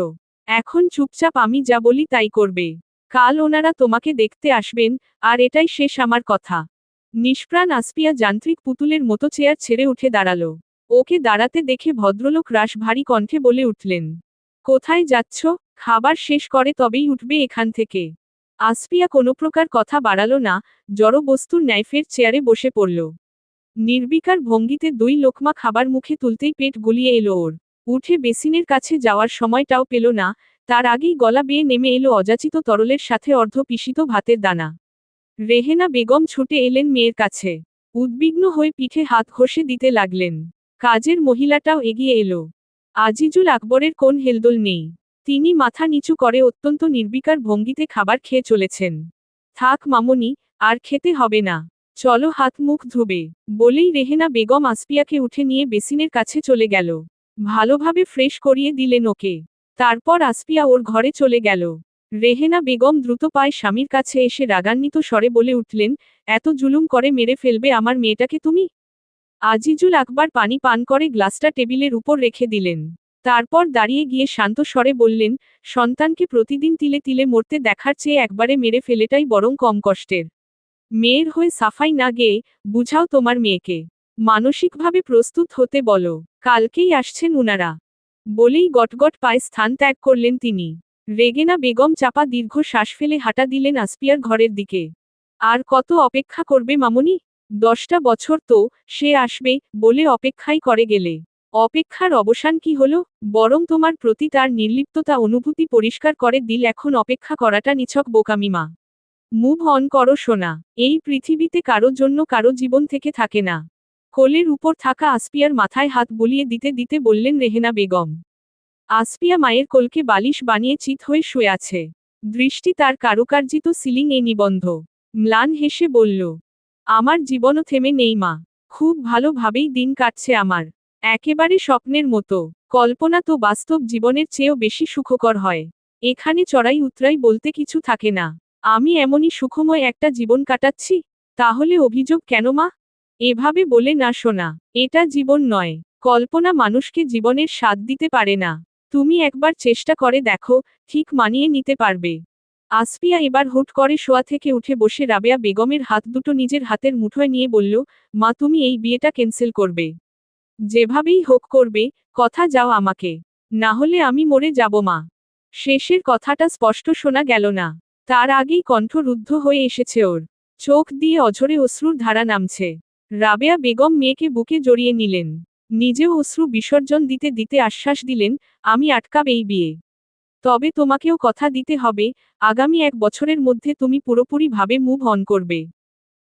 এখন চুপচাপ আমি যা বলি তাই করবে। কাল ওনারা তোমাকে দেখতে আসবেন, আর এটাই শেষ আমার কথা। নিষ্প্রাণ আসপিয়া যান্ত্রিক পুতুলের মতো চেয়ার ছেড়ে উঠে দাঁড়ালো। ওকে দাঁড়াতে দেখে ভদ্রলোক রাশ ভারী কণ্ঠে বলে উঠলেন, কোথায় যাচ্ছ? খাবার শেষ করে তবেই উঠবে এখান থেকে। আসপিয়া কোনো প্রকার কথা বাড়ালো না, জড় বস্তুর ন্যায় ফের চেয়ারে বসে পড়ল। নির্বিকার ভঙ্গিতে দুই লোকমা খাবার মুখে তুলতেই পেট গুলিয়ে এলো ওর। উঠে বেসিনের কাছে যাওয়ার সময়টাও পেল না, তার আগেই গলা বেয়ে নেমে এলো অযাচিত তরলের সাথে অর্ধ পিষিত ভাতের দানা। রেহেনা বেগম ছুটে এলেন মেয়ের কাছে। উদ্বিগ্ন হয়ে পিঠে হাত ঘষে দিতে লাগলেন। কাজের মহিলাটাও এগিয়ে এলো। আজিজুল আকবরের কোন হেলদোল নেই। তিনি মাথা নিচু করে অত্যন্ত নির্বিকার ভঙ্গিতে খাবার খেয়ে চলেছেন। থাক মামনি, আর খেতে হবে না। চলো হাত মুখ ধুবে। বলেই রেহেনা বেগম আসপিয়াকে উঠে নিয়ে বেসিনের কাছে চলে গেল। ভালোভাবে ফ্রেশ করিয়ে দিলেন ওকে। তারপর আসপিয়া ওর ঘরে চলে গেল। রেহেনা বেগম দ্রুত পায়ে স্বামীর কাছে এসে রাগান্বিত স্বরে বলে উঠলেন, এত জুলুম করে মেরে ফেলবে আমার মেয়েটাকে তুমি? আজিজুল আকবর পানি পান করে গ্লাসটা টেবিলের উপর রেখে দিলেন। তারপর দাঁড়িয়ে গিয়ে শান্ত স্বরে বললেন, সন্তানকে প্রতিদিন তিলে তিলে মরতে দেখার চেয়ে একবারে মেরে ফেলেটাই বরং কম কষ্টের। মেয়ের হয়ে সাফাই না গেয়ে বুঝাও তোমার মেয়েকে। মানসিকভাবে প্রস্তুত হতে বলো, কালকেই আসছেন উনারা। বলেই গটগট পায়ে স্থান ত্যাগ করলেন তিনি। রেগেনা বেগম চাপা দীর্ঘ শ্বাস ফেলে হাঁটা দিলেন আসপিয়ার ঘরের দিকে। আর কত অপেক্ষা করবে মামনি? 10টা বছর তো, সে আসবে, বলে অপেক্ষাই করে গেলে। অপেক্ষার অবসান কি হলো? বরং তোমার প্রতি তার নির্লিপ্ততা অনুভূতি পরিষ্কার করে দিল এখন অপেক্ষা করাটা নিছক বোকামিমা। মুভ অন করো সোনা। এই পৃথিবীতে কারো জন্য কারো জীবন থেকে থাকে না। কোলের উপর থাকা আসপিয়ার মাথায় হাত বুলিয়ে দিতে দিতে বললেন রেহেনা বেগম। আসপিয়া মায়ের কোলকে বালিশ বানিয়ে চিত হয়ে শুয়ে আছে। দৃষ্টি তার কারুকার্জিত সিলিং এ নিবন্ধ। ম্লান হেসে বলল, আমার জীবনও থেমে নেই মা। খুব ভালোভাবেই দিন কাটছে আমার। একেবারে স্বপ্নের মতো। কল্পনা তো বাস্তব জীবনের চেয়েও বেশি সুখকর হয়। এখানে চড়াই উতরাই বলতে কিছু থাকে না। আমি এমনই সুখময় একটা জীবন কাটাচ্ছি। তাহলে অভিযোগ কেন মা? এভাবে বলে না শোনা। এটা জীবন নয়। কল্পনা মানুষকে জীবনের স্বাদ দিতে পারে না। তুমি একবার চেষ্টা করে দেখো, ঠিক মানিয়ে নিতে পারবে। আসফিয়া এবার হুট করে শোয়া থেকে উঠে বসে রাবেয়া বেগমের হাত দুটো নিজের হাতের মুঠোয় নিয়ে বলল, মা তুমি এই বিয়েটা ক্যান্সেল করবে। যেভাবেই হোক করবে, কথা যাও আমাকে। না হলে আমি মরে যাব মা। শেষের কথাটা স্পষ্ট শোনা গেল না। তার আগেই কণ্ঠ রুদ্ধ হয়ে এসেছে ওর। চোখ দিয়ে অঝরে অশ্রুর ধারা নামছে। রাবেয়া বেগম মেয়েকে বুকে জড়িয়ে নিলেন। নিজেও অশ্রু বিসর্জন দিতে দিতে আশ্বাস দিলেন, আমি আটকাব এই বিয়ে। তবে তোমাকেও কথা দিতে হবে, আগামী 1 বছরের মধ্যে তুমি পুরোপুরি ভাবে মুভ অন করবে।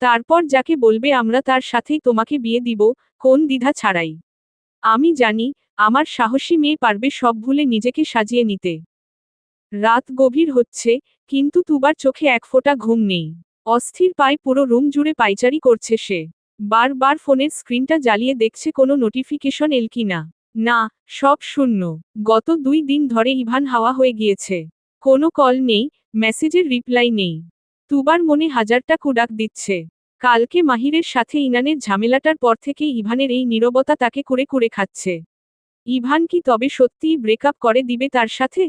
তারপর যাকে বলবে আমরা তার সাথেই তোমাকে বিয়ে দিব, কোন দ্বিধা ছাড়াই। আমি জানি, আমার সাহসী মেয়ে পারবে সব ভুলে নিজেকে সাজিয়ে নিতে। রাত গভীর হচ্ছে, কিন্তু তুবার চোখে এক ফোঁটা ঘুম নেই। অস্থির পায়ে পুরো রুম জুড়ে পায়চারি করছে সে। বারবার ফোনের স্ক্রিনটা জ্বালিয়ে দেখছে কোনো নোটিফিকেশন এল কিনা। না, সব শূন্য। গত 2 দিন ধরে ইভান হাওয়া হয়ে গিয়েছে। কোনো কল নেই, মেসেজের রিপ্লাই নেই। তুবার মনে হাজারটা কুডাক দিচ্ছে। কালকে মাহিরের সাথে ইনানের ঝামেলাটার পর থেকেই ইভানের এই নীরবতা তাকে কুরে কুরে খাচ্ছে। ইভান কি তবে সত্যিই ব্রেকআপ করে দিবে তার সাথে?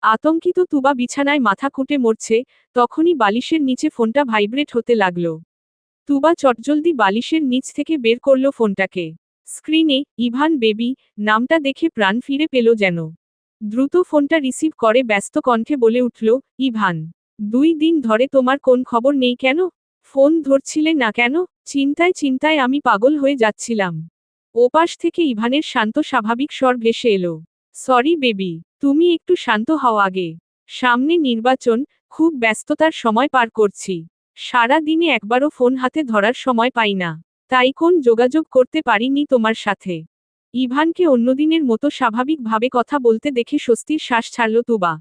আতঙ্কিত তুবা বিছানায় মাথা কুটে মরছে, তখনই বালিশের নিচে ফোনটা ভাইব্রেট হতে লাগলো। তুবা চটজলদি বালিশের নিচ থেকে বের করল ফোনটাকে। স্ক্রিনে ইভান বেবি নামটা দেখে প্রাণ ফিরে পেল যেন। দ্রুত ফোনটা রিসিভ করে ব্যস্ত কণ্ঠে বলে উঠল, ইভান, 2 দিন ধরে তোমার কোন খবর নেই কেন? ফোন ধরছিলে না কেন? চিন্তায় চিন্তায় আমি পাগল হয়ে যাচ্ছিলাম। ওপাশ থেকে ইভানের শান্ত স্বাভাবিক স্বর ভেসে এলো, সরি বেবি, তুমি একটু শান্ত হও আগে। সামনে নির্বাচন, খুব ব্যস্ততার সময় পার করছি। সারা দিনে একবারও ফোন হাতে ধরার সময় পাই না। তাই কোন যোগাযোগ করতে পারিনি তোমার সাথে। ইভানকে অন্যদিনের মতো স্বাভাবিকভাবে কথা বলতে দেখে স্বস্তির শ্বাস ছাড়ল তুবা।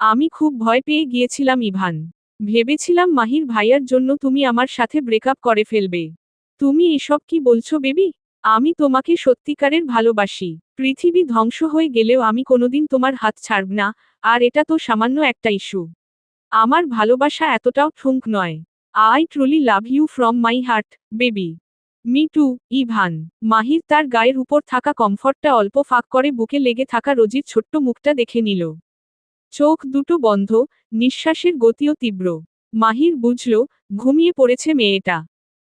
আমি খুব ভয় পেয়ে গিয়েছিলাম ইভান। ভেবেছিলাম মাহির ভাইয়ার জন্য তুমি আমার সাথে ব্রেকআপ করে ফেলবে। তুমি এসব কি বলছো বেবি? আমি তোমাকে সত্যিকারের ভালোবাসি। পৃথিবী ধ্বংস হয়ে গেলেও আমি কোনোদিন তোমার হাত ছাড়ব না, আর এটা তো সামান্য একটা ইস্যু। আমার ভালোবাসা এতটাও ঠুনক নয়। I truly love you from my heart, baby. Me too, Ivan. Mahir তার গায়ের উপর থাকা কমফর্টটা অল্প ফাঁক করে বুকে লেগে থাকা রোজির ছোট্ট মুখটা দেখে নিল। চোখ দুটো বন্ধ, নিঃশ্বাসের গতিও তীব্র। মাহির বুঝল, ঘুমিয়ে পড়েছে মেয়েটা।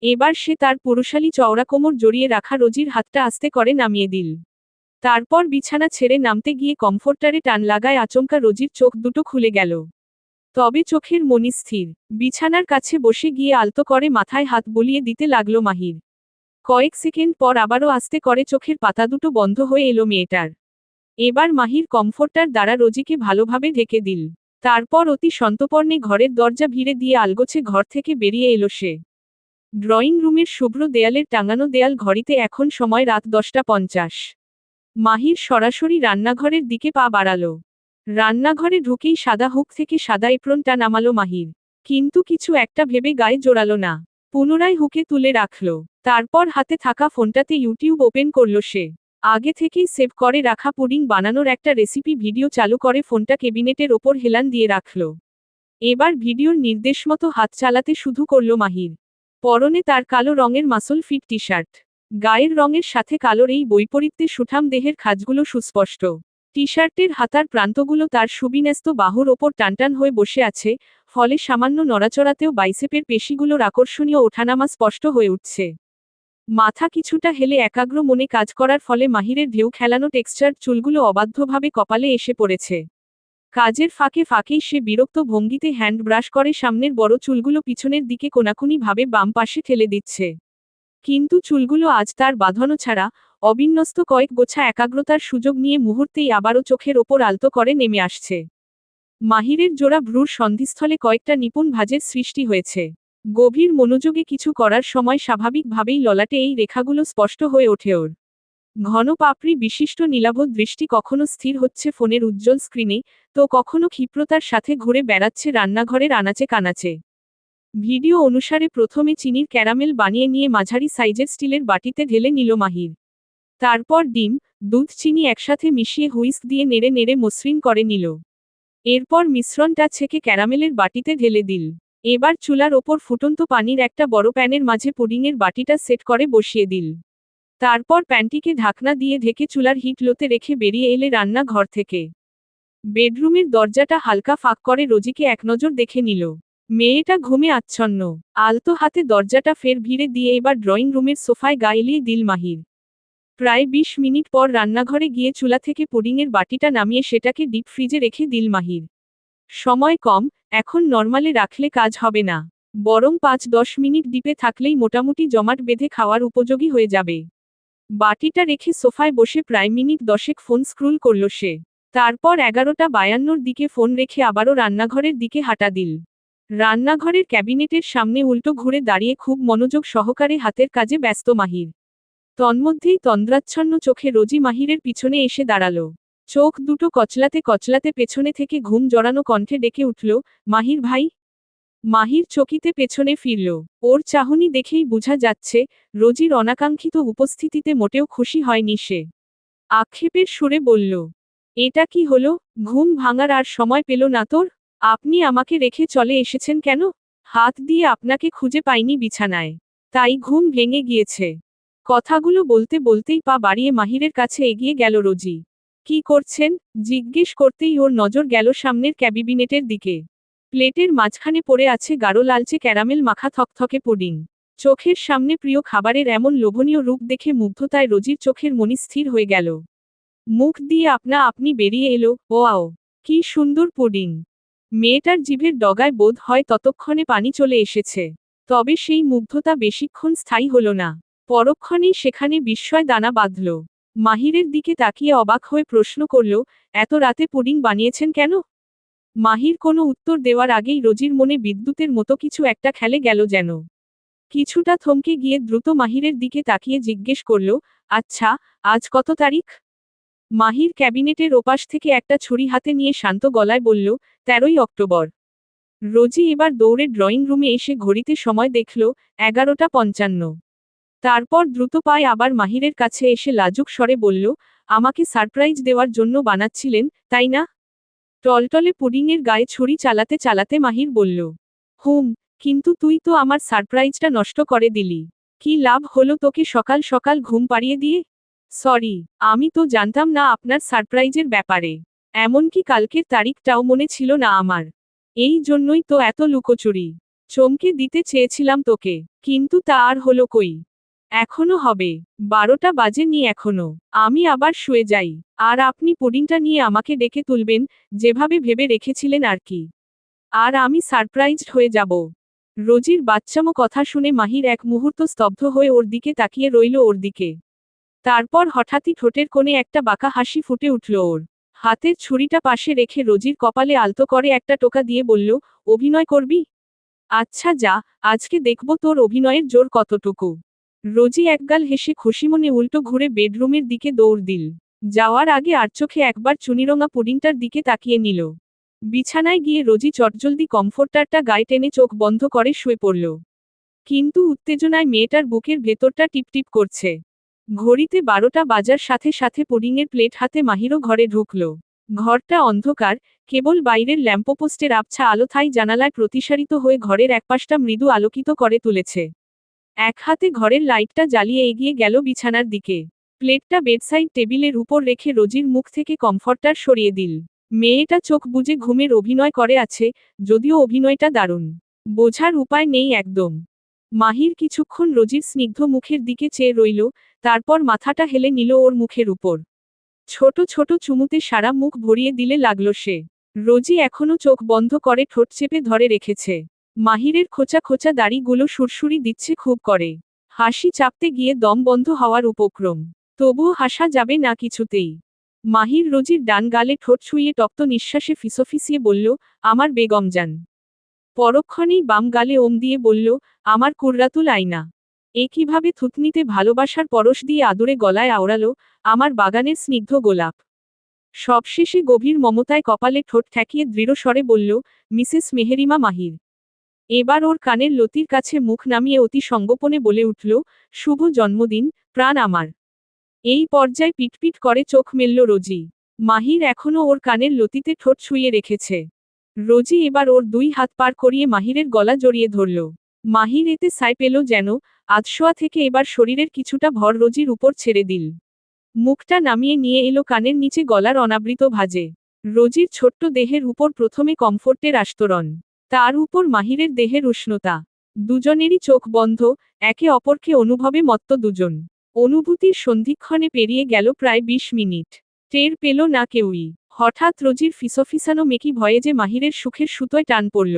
এবার সে তার পুরুষালী চওড়া কোমর জড়িয়ে রাখা রোজির হাতটা আস্তে করে নামিয়ে দিল। তারপর বিছানা ছেড়ে নামতে গিয়ে কমফোর্টারে টান লাগায় আচমকা রোজির চোখ দুটো খুলে গেল। তবে চোখের মনি স্থির। বিছানার কাছে বসে গিয়ে আলতো করে মাথায় হাত বুলিয়ে দিতে লাগলো মাহির। কয়েক সেকেন্ড পর আবারও আস্তে করে চোখের পাতা দুটো বন্ধ হয়ে এলো মেয়েটার। এবার মাহির কমফোর্টার দ্বারা রোজিকে ভালোভাবে ঢেকে দিল। তারপর অতি সন্তর্পণে ঘরের দরজা ভিড়ে দিয়ে আলগোছে ঘর থেকে বেরিয়ে এলো সে। ড্রয়িং রুমের শুভ্র দেয়ালের টাঙানো দেয়াল ঘড়িতে এখন সময় রাত 10:50। মাহির সরাসরি রান্নাঘরের দিকে পা বাড়ালো। রান্নাঘরে ঢুকেই সাদা হুক থেকে সাদা এপ্রনটা নামালো মাহির। কিন্তু কিছু একটা ভেবে গায়ে জোড়ালো না। পুনরায় হুকে তুলে রাখল। তারপর হাতে থাকা ফোনটাতে ইউটিউব ওপেন করল সে। আগে থেকেই সেভ করে রাখা পুডিং বানানোর একটা রেসিপি ভিডিও চালু করে ফোনটা কেবিনেটের ওপর হেলান দিয়ে রাখল। এবার ভিডিওর নির্দেশমতো হাত চালাতে শুরু করল মাহির। পরনে তার কালো রঙের মাসল ফিট টি শার্ট। গায়ের রঙের সাথে কালোর এই বৈপরীত্যে সুঠাম দেহের খাঁজগুলো সুস্পষ্ট। টি শার্টের হাতার প্রান্তগুলো তার সুবিন্যস্ত বাহুর ওপর টানটান হয়ে বসে আছে, ফলে সামান্য নড়াচড়াতেও বাইসেপের পেশিগুলোর আকর্ষণীয় ওঠানামা স্পষ্ট হয়ে উঠছে। মাথা কিছুটা হেলে একাগ্র মনে কাজ করার ফলে মাহিরের ঢেউ খেলানো টেক্সচার চুলগুলো অবাধ্যভাবে কপালে এসে পড়েছে। কাজের ফাঁকে ফাঁকেই সে বিরক্ত ভঙ্গিতে হ্যান্ড ব্রাশ করে সামনের বড় চুলগুলো পিছনের দিকে কোনাকুনি ভাবে বাম পাশে ঠেলে দিচ্ছে। কিন্তু চুলগুলো আজ তার বাঁধানো ছাড়া, অবিন্যস্ত কয়েক গোছা একাগ্রতার সুযোগ নিয়ে মুহূর্তেই আবারও চোখের ওপর আলতো করে নেমে আসছে। মাহিরের জোড়া ভ্রুর সন্ধিস্থলে কয়েকটা নিপুণ ভাঁজের সৃষ্টি হয়েছে। গভীর মনোযোগে কিছু করার সময় স্বাভাবিকভাবেই ললাটে এই রেখাগুলো স্পষ্ট হয়ে ওঠে ওর। ঘন পাপড়ি বিশিষ্ট নীলাভ দৃষ্টি কখনো স্থির হচ্ছে ফোনের উজ্জ্বল স্ক্রিনে, তো কখনো ক্ষিপ্রতার সাথে ঘুরে বেড়াচ্ছে রান্নাঘরের আনাচে কানাচে। ভিডিও অনুসারে প্রথমে চিনির ক্যারামেল বানিয়ে নিয়ে মাঝারি সাইজের স্টিলের বাটিতে ঢেলে নিল মাহির। তারপর ডিম, দুধ, চিনি একসাথে মিশিয়ে হুইস্ক দিয়ে নেড়ে নেড়ে মসৃণ করে নিল। এরপর মিশ্রণটা ছেঁকে ক্যারামেলের বাটিতে ঢেলে দিল। এবার চুলার ওপর ফুটন্ত পানির একটা বড় প্যানের মাঝে পুডিংয়ের বাটিটা সেট করে বসিয়ে দিল। তারপর প্যানটিকে ঢাকনা দিয়ে ঢেকে চুলার হিট লোতে রেখে বেরিয়ে এলে রান্নাঘর থেকে। বেডরুমের দরজাটা হালকা ফাঁক করে রোজিকে একনজর দেখে নিল। মেয়েটা ঘুমে আচ্ছন্ন। আলতো হাতে দরজাটা ফের ভিড়ে দিয়ে এবার ড্রয়িং রুমের সোফায় গা এলিয়ে দিল মাহির। প্রায় ২০ মিনিট পর রান্নাঘরে গিয়ে চুলা থেকে পুডিংয়ের বাটিটা নামিয়ে সেটাকে ডিপ ফ্রিজে রেখে দিল মাহির। সময় কম, এখন নরমালে রাখলে কাজ হবে না, বরং ৫-১০ মিনিট ডিপে থাকলেই মোটামুটি জমাট বেঁধে খাওয়ার উপযোগী হয়ে যাবে। বাটিটা রেখে সোফায় বসে প্রায় মিনিট ১০ ফোন স্ক্রুল করল সে। তারপর ১১:৫২ দিকে ফোন রেখে আবারও রান্নাঘরের দিকে হাঁটা দিল। রান্নাঘরের ক্যাবিনেটের সামনে উল্টো ঘুরে দাঁড়িয়ে খুব মনোযোগ সহকারে হাতের কাজে ব্যস্ত মাহির। তন্মধ্যেই তন্দ্রাচ্ছন্ন চোখে রোজি মাহিরের পিছনে এসে দাঁড়াল। চোখ দুটো কচলাতে কচলাতে পেছনে থেকে ঘুম জড়ানো কণ্ঠে ডেকে উঠল, মাহির ভাই। মাহির চকিতে পেছনে ফিরল। ওর চাহনি দেখেই বোঝা যাচ্ছে, রোজির অনাকাঙ্ক্ষিত উপস্থিতিতে মোটেও খুশি হয়নি সে। আক্ষেপের সুরে বলল, এটা কি হলো? ঘুম ভাঙার আর সময় পেল না তোর? আপনি আমাকে রেখে চলে এসেছেন কেন? হাত দিয়ে আপনাকে খুঁজে পাইনি বিছানায়, তাই ঘুম ভেঙে গিয়েছে। কথাগুলো বলতে বলতেই পা বাড়িয়ে মাহিরের কাছে এগিয়ে গেল রোজি। কি করছেন? জিজ্ঞেস করতেই ওর নজর গেল সামনের ক্যাবিনেটের দিকে। প্লেটের মাঝখানে পড়ে আছে গাঢ় লালচে ক্যারামেল মাখা থকথকে পুডিং। চোখের সামনে প্রিয় খাবারের এমন লোভনীয় রূপ দেখে মুগ্ধতায় রোজির চোখের মনি স্থির হয়ে গেল। মুখ দিয়ে আপনা আপনি বেরিয়ে এলো, ওয়াও, কি সুন্দর পুডিং। মেয়েটার জিভের ডগায় বোধ হয় ততক্ষণে পানি চলে এসেছে। তবে সেই মুগ্ধতা বেশিক্ষণ স্থায়ী হল না। পরক্ষণেই সেখানে বিস্ময় দানা বাঁধল। মাহিরের দিকে তাকিয়ে অবাক হয়ে প্রশ্ন করল, এত রাতে পুডিং বানিয়েছেন কেন? মাহির কোনো উত্তর দেওয়ার আগেই রোজির মনে বিদ্যুতের মতো কিছু একটা খেলে গেল যেন। কিছুটা থমকে গিয়ে দ্রুত মাহিরের দিকে তাকিয়ে জিজ্ঞেস করল, আচ্ছা, আজ কত তারিখ? মাহির ক্যাবিনেটের ওপাশ থেকে একটা ছুরি হাতে নিয়ে শান্ত গলায় বলল, ১৩ই অক্টোবর। রোজি এবার দৌড়ে ড্রয়িং রুমে এসে ঘড়িতে সময় দেখল, ১১:৫৫। তারপর দ্রুত পায়ে আবার মাহিরের কাছে এসে লাজুক স্বরে বলল, আমাকে সারপ্রাইজ দেওয়ার জন্য বানাচ্ছিলেন, তাই না? টলটলে পুডিংয়ের গায়ে ছুরি চালাতে চালাতে মাহির বলল, হুম, কিন্তু তুই তো আমার সারপ্রাইজটা নষ্ট করে দিলি। কি লাভ হলো তোকে সকাল সকাল ঘুম পাড়িয়ে দিয়ে? সরি, আমি তো জানতাম না আপনার সারপ্রাইজের ব্যাপারে। এমনকি কালকের তারিখটাও মনে ছিল না আমার। এই জন্যই তো এত লুকোচুরি। চমকে দিতে চেয়েছিলাম তোকে, কিন্তু তা আর হলো কই? এখনো হবে। ১২টা বাজেনি এখনো। আমি আবার শুয়ে যাই। আর আপনি পুডিংটা নিয়ে আমাকে ডেকে তুলবেন, যেভাবে ভেবে রেখেছিলেন আর কি। আর আমি সারপ্রাইজড হয়ে যাব। রোজির বাচ্চামো কথা শুনে মাহির এক মুহূর্ত স্তব্ধ হয়ে ওর দিকে তাকিয়ে রইল ওর দিকে। তারপর হঠাৎই ঠোঁটের কোণে একটা বাঁকা হাসি ফুটে উঠল ওর। হাতের ছুরিটা পাশে রেখে রোজির কপালে আলতো করে একটা টোকা দিয়ে বলল, অভিনয় করবি? আচ্ছা যা, আজকে দেখব তোর অভিনয়ের জোর কতটুকু। রোজি একগাল হেসে খুশিমনে উল্টো ঘুরে বেডরুমের দিকে দৌড় দিল। যাওয়ার আগে আর চোখে একবার চুনিরঙা পুডিংটার দিকে তাকিয়ে নিল। বিছানায় গিয়ে রোজি চটজলদি কমফোর্টারটা গায়ে টেনে চোখ বন্ধ করে শুয়ে পড়ল। কিন্তু উত্তেজনায় মেয়েটার বুকের ভেতরটা টিপটিপ করছে। ঘড়িতে ১২টা বাজার সাথে সাথে পুডিংয়ের প্লেট হাতে মাহিরও ঘরে ঢুকল। ঘরটা অন্ধকার, কেবল বাইরের ল্যাম্পপোস্টের আবছা আলো থাই জানালায় প্রতিসারিত হয়ে ঘরের একপাশটা মৃদু আলোকিত করে তুলেছে। এক হাতে ঘরের লাইটটা জ্বালিয়ে এগিয়ে গেল বিছানার দিকে। প্লেটটা বেডসাইড টেবিলের উপর রেখে রোজির মুখ থেকে কমফর্টার সরিয়ে দিল। মেয়েটা চোখ বুজে ঘুমের অভিনয় করে আছে, যদিও অভিনয়টা দারুণ। বোঝার উপায় নেই একদম। মাহির কিছুক্ষণ রোজির স্নিগ্ধ মুখের দিকে চেয়ে রইল, তারপর মাথাটা হেলে নিল ওর মুখের উপর। ছোট ছোট চুমুতে সারা মুখ ভরিয়ে দিলে লাগল সে। রোজি এখনো চোখ বন্ধ করে ঠোঁট চেপে ধরে রেখেছে। মাহিরের খোঁচা খোঁচা দাড়িগুলো সুরসুরি দিচ্ছে খুব করে। হাসি চাপতে গিয়ে দম বন্ধ হওয়ার উপক্রম। তবুও হাসা যাবে না কিছুতেই। মাহির রোজির ডান গালে ঠোঁট ছুঁয়ে তপ্ত নিঃশ্বাসে ফিসফিসিয়ে বলল, আমার বেগম জান। পরক্ষণেই বাম গালে ওম দিয়ে বলল, আমার কুর্রাতুল আয়না। এ কিভাবে থুতনিতে ভালোবাসার পরশ দিয়ে আদরে গলায় আওড়ালো, আমার বাগানের স্নিগ্ধ গোলাপ। সবশেষে গভীর মমতায় কপালে ঠোঁট ঠেকিয়ে দৃঢ় স্বরে বলল, মিসেস মেহেরিমা মাহির। এবার ওর কানের লতির কাছে মুখ নামিয়ে অতি সঙ্গোপনে বলে উঠল, শুভ জন্মদিন, প্রাণ আমার। এই পর্যায়ে পিটপিট করে চোখ মেলল রোজি। মাহির এখনও ওর কানের লতিতে ঠোঁট ছুঁয়ে রেখেছে। রোজি এবার ওর দুই হাত পার করিয়ে মাহিরের গলা জড়িয়ে ধরল। মাহির এতে সায় পেল যেন, আধশোয়া থেকে এবার শরীরের কিছুটা ভর রোজির উপর ছেড়ে দিল। মুখটা নামিয়ে নিয়ে এলো কানের নিচে গলার অনাবৃত ভাঁজে। রোজির ছোট্ট দেহের উপর প্রথমে কমফোর্টের আস্তরণ, তার উপর মাহিরের দেহের উষ্ণতা। দুজনেরই চোখ বন্ধ, একে অপরকে অনুভবে মত্ত দুজন। অনুভূতির সন্ধিক্ষণে পেরিয়ে গেল প্রায় ২০ মিনিট। টের পেল না কেউই। হঠাৎ রোজির ফিসফিসানো মেকি ভয়ে যে মাহিরের সুখের সুতোয় টান পড়ল।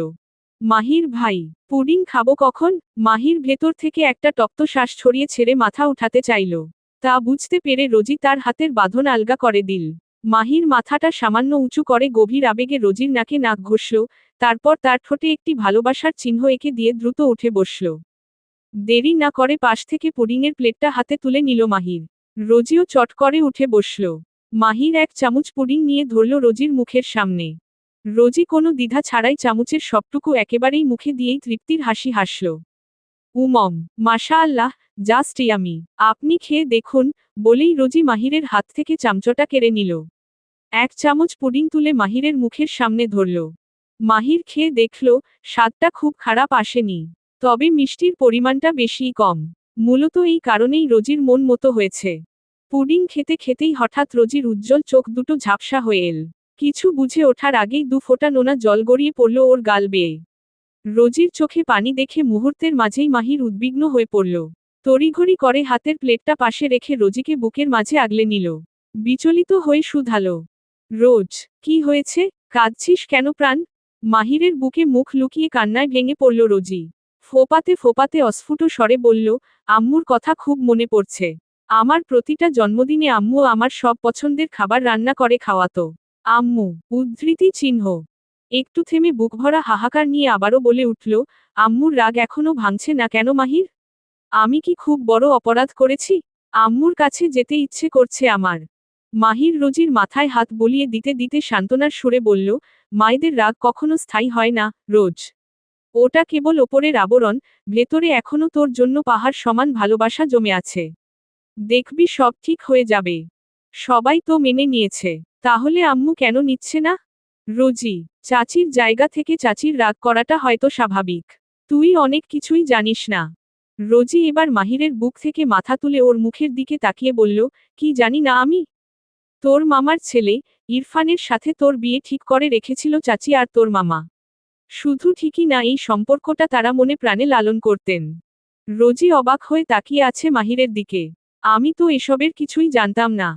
মাহির ভাই, পুডিং খাবো কখন? মাহির ভেতর থেকে একটা তপ্ত শ্বাস ছড়িয়ে ছেড়ে মাথা উঠাতে চাইল। তা বুঝতে পেরে রোজি তার হাতের বাঁধন আলগা করে দিল। মাহির মাথাটা সামান্য উঁচু করে গভীর আবেগে রোজির নাকে নাক ঘষল, তারপর তার ঠোঁটে একটি ভালোবাসার চিহ্ন এঁকে দিয়ে দ্রুত উঠে বসল। দেরি না করে পাশ থেকে পুডিংয়ের প্লেটটা হাতে তুলে নিল মাহির। রোজিও চট করে উঠে বসল। মাহির এক চামচ পুডিং নিয়ে ধরল রোজির মুখের সামনে। রোজি কোনো দ্বিধা ছাড়াই চামচের সবটুকু একেবারেই মুখে দিয়েই তৃপ্তির হাসি হাসল। উমম, মাশাআল্লাহ, জাস্ট ইয়ামি। আপনি খেয়ে দেখুন, বলেই রোজি মাহিরের হাত থেকে চামচটা কেড়ে নিল। এক চামচ পুডিং তুলে মাহিরের মুখের সামনে ধরল। মাহির খেয়ে দেখল, স্বাদটা খুব খারাপ আসেনি। তবে মিষ্টির পরিমাণটা বেশিই কম। মূলত এই কারণেই রোজির মন মতো হয়েছে। পুডিং খেতে খেতেই হঠাৎ রোজির উজ্জ্বল চোখ দুটো ঝাপসা হয়ে এল। কিছু বুঝে ওঠার আগেই ২ ফোঁটা নোনা জল গড়িয়ে পড়ল ওর গাল বেয়ে। রোজির চোখে পানি দেখে মুহূর্তের মাঝেই মাহির উদ্বিগ্ন হয়ে পড়ল। তড়িঘড়ি করে হাতের প্লেটটা পাশে রেখে রোজিকে বুকের মাঝে আগলে নিল। বিচলিত হয়ে শুধালো, রোজ, কি হয়েছে? কাঁদছিস কেন প্রাণ? মাহিরের বুকে মুখ লুকিয়ে কান্নায় ভেঙে পড়ল রোজি। ফোঁপাতে ফোঁপাতে অস্ফুট স্বরে বলল, আম্মুর কথা খুব মনে পড়ছে। আমার প্রতিটা জন্মদিনে আম্মু আমার সব পছন্দের খাবার রান্না করে খাওয়াতো। আম্মু, উদ্ধৃতি চিহ্ন। একটু থেমে বুকভরা হাহাকার নিয়ে আবারও বলে উঠল, আম্মুর রাগ এখনো ভাঙছে না কেন মাহির? আমি কি খুব বড় অপরাধ করেছি? আম্মুর কাছে যেতে ইচ্ছে করছে আমার। মাহির রোজির মাথায় হাত বুলিয়ে দিতে দিতে সান্ত্বনার সুরে বলল, মায়েদের রাগ কখনো স্থায়ী হয় না, রোজ। ওটা কেবল ওপরের আবরণ, ভেতরে এখনো তোর জন্য পাহাড় সমান ভালোবাসা জমে আছে। দেখবি সব ঠিক হয়ে যাবে। সবাই তো মেনে নিয়েছে, তাহলে আম্মু কেন নিচ্ছে না? রোজি, চাচির জায়গা থেকে চাচির রাগ করাটা হয়তো স্বাভাবিক। তুই অনেক কিছুই জানিস না। রোজি এবার মাহিরের বুক থেকে মাথা তুলে ওর মুখের দিকে তাকিয়ে বলল, কি জানি না আমি? তোর মামার ছেলে, ইরফানের সাথে তোর বিয়ে ঠিক করে রেখেছিল চাচি আর তোর মামা। শুধু ঠিকই না, এই সম্পর্কটা তারা মনে প্রাণে লালন করতেন। রোজি অবাক হয়ে তাকিয়ে আছে মাহিরের দিকে। আমি তো এসবের কিছুই জানতাম না।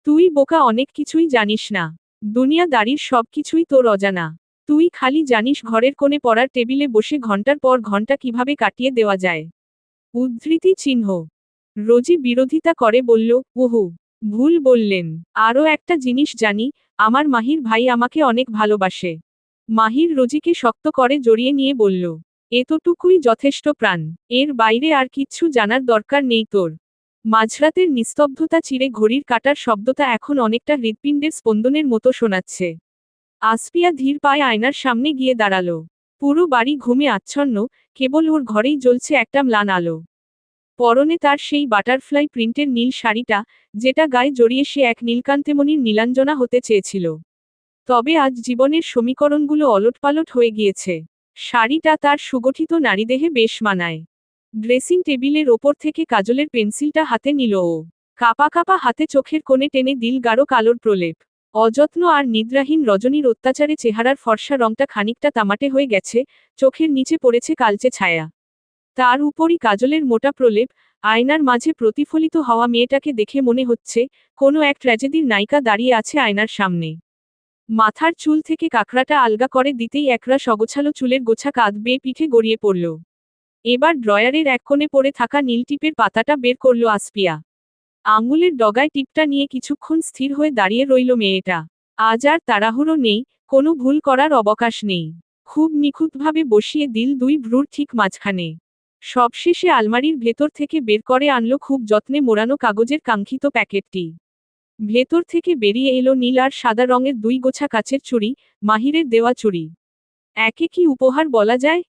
তুই বোকা, অনেক কিছুই জানিস না। দুনিয়াদারির সব কিছুই তোর অজানা। তুই খালি জানিস ঘরের কোণে পড়ার টেবিলে বসে ঘন্টার পর ঘন্টা কিভাবে কাটিয়ে দেওয়া যায়। উদ্ধৃতি চিহ্ন। রোজি বিরোধিতা করে বলল, ওহু, ভুল বললেন। আরও একটা জিনিস জানি, আমার মাহির ভাই আমাকে অনেক ভালোবাসে। মাহির রোজিকে শক্ত করে জড়িয়ে নিয়ে বলল, এতটুকুই যথেষ্ট প্রাণ। এর বাইরে আর কিচ্ছু জানার দরকার নেই তোর। মাঝরাতের নিস্তব্ধতা চিরে ঘড়ির কাটার শব্দটা এখন অনেকটা হৃৎপিণ্ডের স্পন্দনের মতো শোনাচ্ছে। আসপিয়া ধীর পায়ে আয়নার সামনে গিয়ে দাঁড়ালো। পুরো বাড়ি ঘুমে আচ্ছন্ন, কেবল ওর ঘরেই জ্বলছে একটা ম্লান আলো। পরনে তার সেই বাটারফ্লাই প্রিন্টের নীল শাড়িটা, যেটা গায়ে জড়িয়ে সে এক নীলকান্তেমণির নীলাঞ্জনা হতে চেয়েছিল। তবে আজ জীবনের সমীকরণগুলো অলটপালট হয়ে গিয়েছে। শাড়িটা তার সুগঠিত নারীদেহে বেশ মানায়। ড্রেসিং টেবিলের ওপর থেকে কাজলের পেন্সিলটা হাতে নিল ও। কাপা কাপা হাতে চোখের কোণে টেনে দিল গাঢ় কালোর প্রলেপ। অযত্ন আর নিদ্রাহীন রজনীর অত্যাচারে চেহারার ফর্সা রংটা খানিকটা তামাটে হয়ে গেছে, চোখের নিচে পড়েছে কালচে ছায়া। তার উপরই কাজলের মোটা প্রলেপ। আয়নার মাঝে প্রতিফলিত হওয়া মেয়েটাকে দেখে মনে হচ্ছে, কোনো এক ট্র্যাজেডির নায়িকা দাঁড়িয়ে আছে আয়নার সামনে। মাথার চুল থেকে কাঁকড়াটা আলগা করে দিতেই একরা সগোছালো চুলের গোছা কাঁধ বেয়ে পিঠে গড়িয়ে পড়ল। এবার ড্রয়ারের এক কোণে পড়ে থাকা নীল টিপের পাতাটা বের করল আসপিয়া। আঙুলের ডগায় টিপটা নিয়ে কিছুক্ষণ স্থির হয়ে দাঁড়িয়ে রইল মেয়েটা। আজ আর তাড়াহুড়ো নেই, কোনো ভুল করার অবকাশ নেই। খুব নিখুঁতভাবে বসিয়ে দিল দুই ভ্রুর ঠিক মাঝখানে। সবশেষে আলমারির ভেতর থেকে বের করে আনলো খুব যত্নে মোড়ানো কাগজের কাঙ্ক্ষিত প্যাকেটটি। ভেতর থেকে বেরিয়ে এলো নীল আর সাদা রঙের 2 গোছা কাচের চুড়ি, মাহিরের দেওয়া চুড়ি। একে কি উপহার বলা যায়?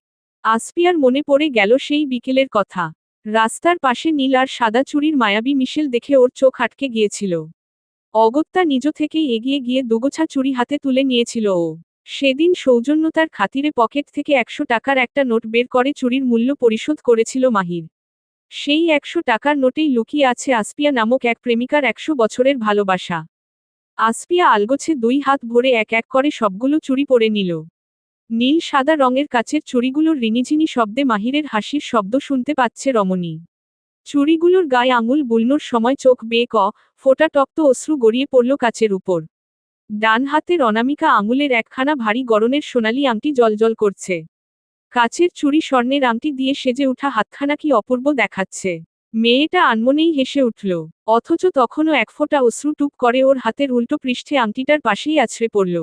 আসফিয়ার মনে পড়ে গেল সেই বিকেলের কথা। রাস্তার পাশে নীল আর সাদা চুড়ির মায়াবী মিশেল দেখে ওর চোখ আটকে গিয়েছিল। অগত্যা নিজ থেকেই এগিয়ে গিয়ে দুগোছা চুড়ি হাতে তুলে নিয়েছিল ও। সেদিন সৌজন্যতার খাতিরে পকেট থেকে 100 টাকার একটা নোট বের করে চুরির মূল্য পরিশোধ করেছিল মাহির। সেই 100 টাকার নোটেই লুকিয়ে আছে আসফিয়া নামক এক প্রেমিকার 100 বছরের ভালোবাসা। আসফিয়া আলগোছে 2 হাত ভরে এক এক করে সবগুলো চুড়ি পরে নিল। নীল সাদা রঙের কাচের চুড়িগুলোর রিনিঝিনি শব্দে মাহিরের হাসির শব্দ শুনতে পাচ্ছে রমণী। চুড়িগুলোর গায়ে আঙুল বুলানোর সময় চোখ বেয়ে ফোঁটা টপ্ত অশ্রু গড়িয়ে পড়ল কাচের উপর। ডান হাতের অনামিকা আঙুলের একখানা ভারী গড়নের সোনালি আংটি জ্বলজ্বল করছে। কাচের চুড়ি স্বর্ণের আংটি দিয়ে সেজে উঠা হাতখানা কি অপূর্ব দেখাচ্ছে। মেয়েটা আনমনেই হেসে উঠল। অথচ তখনও এক ফোঁটা অশ্রু টুপ করে ওর হাতের উল্টো পৃষ্ঠে আংটিটার পাশেই আছড়ে পড়ল।